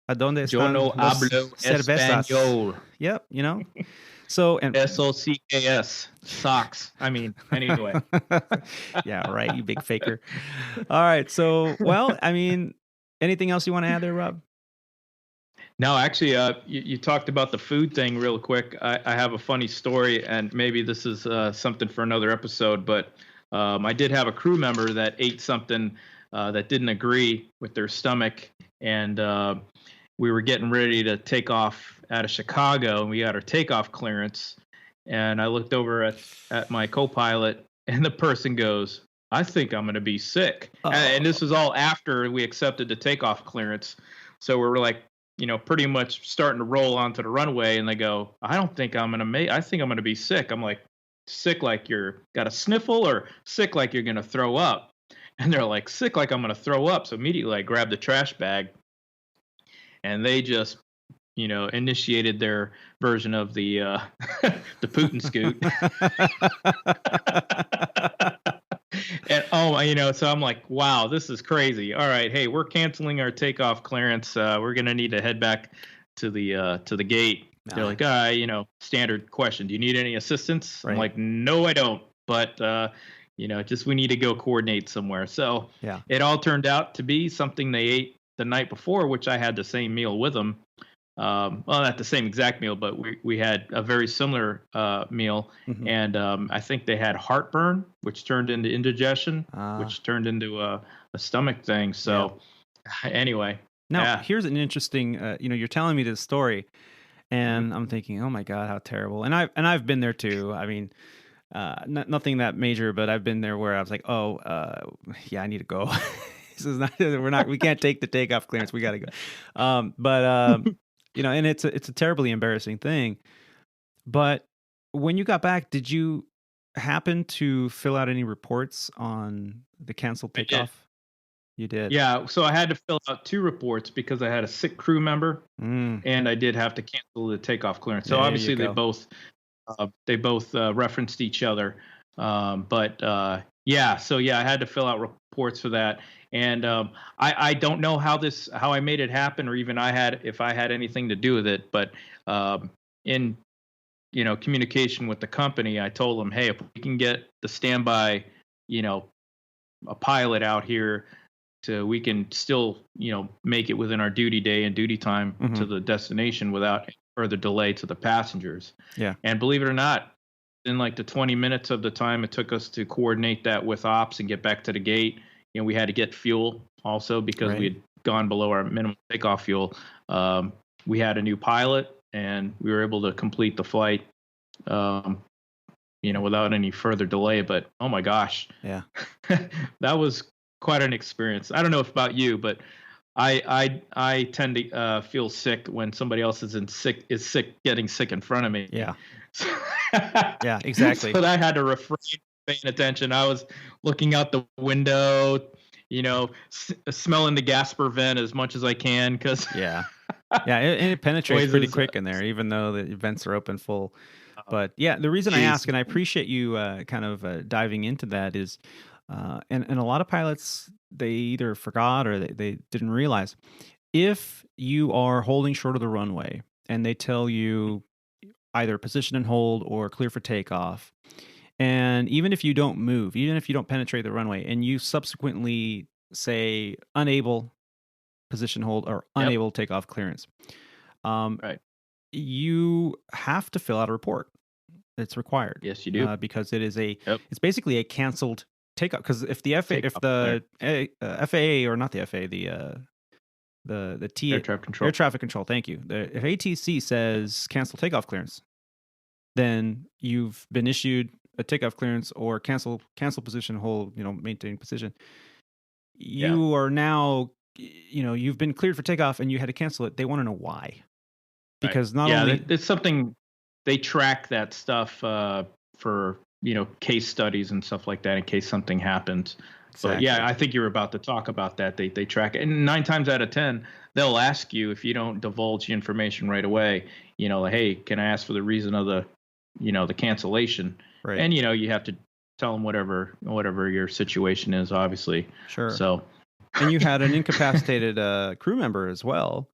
¿A dónde están Yo no hablo cervezas? español. Yep. So and SOCKS socks. I mean, anyway. Yeah, right. You big faker. All right. So, anything else you want to add there, Rob? No, actually, you talked about the food thing real quick. I have a funny story, and maybe this is something for another episode, but I did have a crew member that ate something that didn't agree with their stomach, and we were getting ready to take off out of Chicago, and we got our takeoff clearance, and I looked over at my co-pilot, and the person goes, I think I'm going to be sick. And this was all after we accepted the takeoff clearance. So we were like, pretty much starting to roll onto the runway, and they go, I don't think I'm going to I think I'm going to be sick. I'm like, sick like you're got a sniffle, or sick like you're going to throw up? And they're like, sick like I'm going to throw up. So immediately I grabbed the trash bag, and they just, initiated their version of the the Putin scoot. And so I'm like, wow, this is crazy. All right, hey, we're canceling our takeoff clearance. We're gonna need to head back to the gate. They're like, standard question. Do you need any assistance? Right. I'm like, no, I don't. But just we need to go coordinate somewhere. So it all turned out to be something they ate the night before, which I had the same meal with them. Well, not the same exact meal, but we had a very similar meal, and I think they had heartburn, which turned into indigestion, which turned into a stomach thing. So anyway, now here's an interesting. You're telling me this story, and I'm thinking, oh my God, how terrible! And I've been there too. I mean, nothing that major, but I've been there where I was like, I need to go. This is not. We can't take the takeoff clearance. We got to go. And it's a terribly embarrassing thing. But when you got back, did you happen to fill out any reports on the canceled takeoff? You did. Yeah. So I had to fill out 2 reports because I had a sick crew member, and I did have to cancel the takeoff clearance. So obviously they both referenced each other. I had to fill out reports for that. And I don't know how I made it happen, or even if I had anything to do with it. But in communication with the company, I told them, hey, if we can get the standby, a pilot out here, we can still make it within our duty day and duty time to the destination without any further delay to the passengers. Yeah. And believe it or not, in like the 20 minutes of the time it took us to coordinate that with ops and get back to the gate, we had to get fuel also because we had gone below our minimum takeoff fuel. We had a new pilot, and we were able to complete the flight, without any further delay. But oh my gosh, yeah, that was quite an experience. I don't know if about you, but I tend to feel sick when somebody else is getting sick in front of me. Yeah. Yeah, exactly. So I had to refrain from paying attention. I was looking out the window, smelling the gasper vent as much as I can, because it penetrates pretty quick in there, even though the vents are open full. But yeah, the reason I ask, and I appreciate you kind of diving into that, is, and a lot of pilots, they either forgot or they didn't realize, if you are holding short of the runway and they tell you either position and hold or clear for takeoff, and even if you don't move, even if you don't penetrate the runway, and you subsequently say unable position hold or unable takeoff clearance, right, you have to fill out a report. It's required. Yes, you do, because it is it's basically a canceled takeoff. Because if the FAA, or not the FAA, the air traffic control. Thank you. If ATC says cancel takeoff clearance, then you've been issued a takeoff clearance or cancel position hold, maintain position. You are now, you've been cleared for takeoff and you had to cancel it. They want to know why. Because not only it's something they track that stuff for case studies and stuff like that in case something happens. Exactly. But yeah, I think you're about to talk about that. They track it, and 9 times out of 10, they'll ask you if you don't divulge the information right away. Hey, can I ask for the reason of the the cancellation? Right. And you have to tell them whatever your situation is, obviously. Sure. So, and you had an incapacitated crew member as well.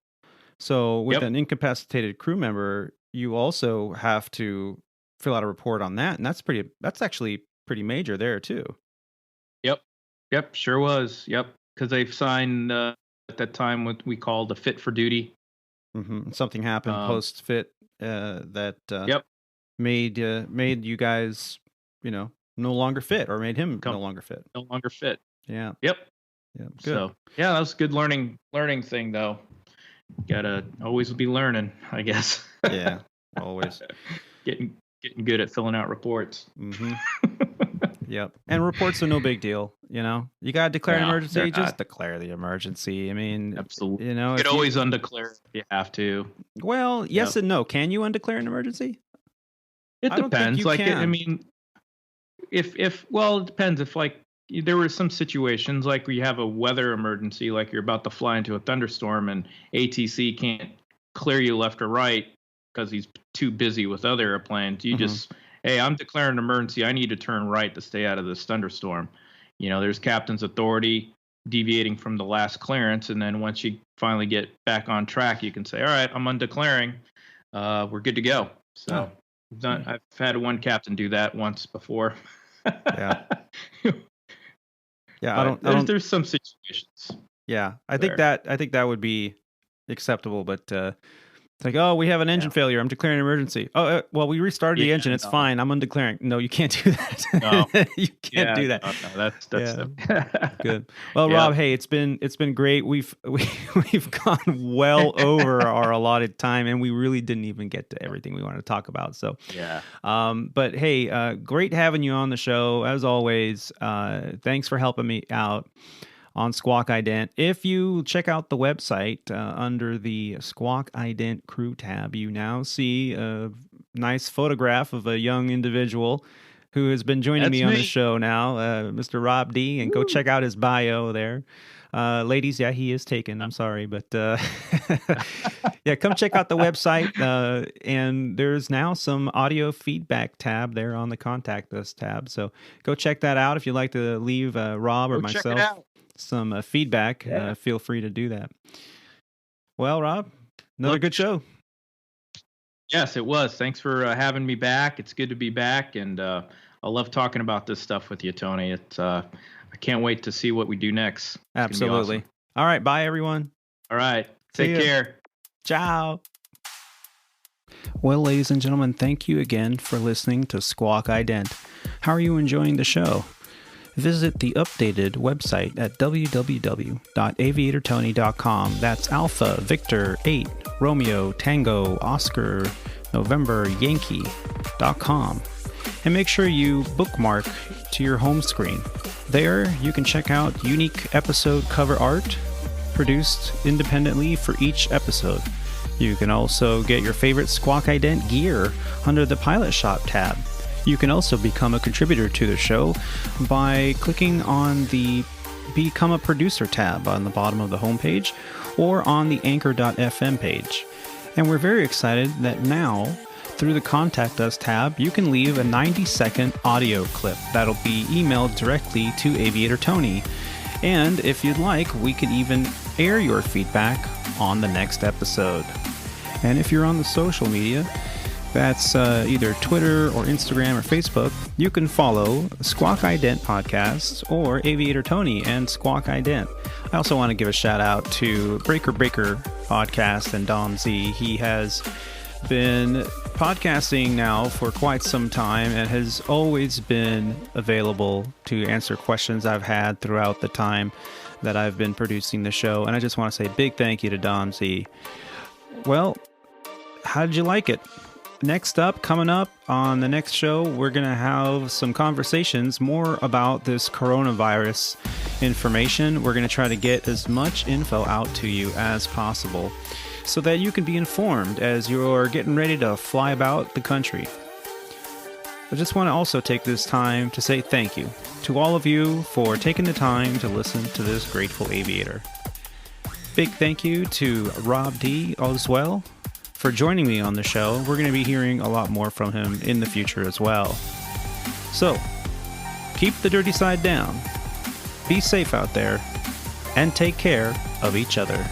So with an incapacitated crew member, you also have to fill out a report on that, and that's actually pretty major there too. Yep, sure was. Yep, because they've signed at that time what we called the fit for duty. Mm-hmm. Something happened post fit that made you guys no longer fit, or made him no longer fit. No longer fit. Yeah. Yep. Yeah. Good. So that was a good learning thing though. Gotta always be learning, I guess. Yeah, always getting good at filling out reports. Mm-hmm. Yep. And reports are no big deal. You gotta declare an emergency. Just declare the emergency. I mean, absolutely. You could always undeclare if you have to. Well, yes and no. Can you undeclare an emergency? It depends. It depends. If there were some situations like where you have a weather emergency, like you're about to fly into a thunderstorm and ATC can't clear you left or right because he's too busy with other airplanes. You just, hey, I'm declaring an emergency. I need to turn right to stay out of this thunderstorm. There's captain's authority deviating from the last clearance. And then once you finally get back on track, you can say, all right, I'm undeclaring. We're good to go. So I've had one captain do that once before. Yeah. Yeah, there's some situations. Yeah, I think that would be acceptable, but it's like, oh, we have an engine failure. I'm declaring an emergency. Oh, well, we restarted the engine. It's fine. I'm undeclaring. No, you can't do that. No, you can't do that. No, that's good. Well, Rob, hey, it's been great. We've gone well over our allotted time, and we really didn't even get to everything we wanted to talk about. So but hey, great having you on the show as always. Thanks for helping me out on Squawk Ident. If you check out the website under the Squawk Ident crew tab, you now see a nice photograph of a young individual who has been joining me on the show now, Mr. Rob D. And go check out his bio there. Ladies, he is taken. I'm sorry, but come check out the website. And there's now some audio feedback tab there on the contact us tab. So go check that out if you'd like to leave Rob or myself some feedback. Feel free to do that. Well, Rob, another good show. Yes, it was. Thanks for having me back. It's good to be back, and I love talking about this stuff with you, Tony. I can't wait to see what we do next. Absolutely. Awesome. All right, bye everyone. All right, take care. Ciao. Well, ladies and gentlemen, thank you again for listening to Squawk Ident. How are you enjoying the show? visit the updated website at www.aviatortony.com. That's Alpha Victor 8 Romeo Tango Oscar November Yankee.com. And make sure you bookmark to your home screen. There, you can check out unique episode cover art produced independently for each episode. You can also get your favorite Squawk Ident gear under the Pilot Shop tab. You can also become a contributor to the show by clicking on the Become a Producer tab on the bottom of the homepage or on the Anchor.fm page. And we're very excited that now, through the Contact Us tab, you can leave a 90-second audio clip that'll be emailed directly to Aviator Tony. And if you'd like, we could even air your feedback on the next episode. And if you're on the social media, that's either Twitter or Instagram or Facebook, you can follow Squawk Ident Podcast or Aviator Tony and Squawk Ident. I also want to give a shout out to Breaker Podcast and Dom Z. He has been podcasting now for quite some time and has always been available to answer questions I've had throughout the time that I've been producing the show. And I just want to say a big thank you to Dom Z. Well, how did you like it? Next up, coming up on the next show, we're going to have some conversations more about this coronavirus information. We're going to try to get as much info out to you as possible so that you can be informed as you're getting ready to fly about the country. I just want to also take this time to say thank you to all of you for taking the time to listen to this grateful aviator. Big thank you to Rob D as well for joining me on the show. We're going to be hearing a lot more from him in the future as well. So, keep the dirty side down, be safe out there, and take care of each other.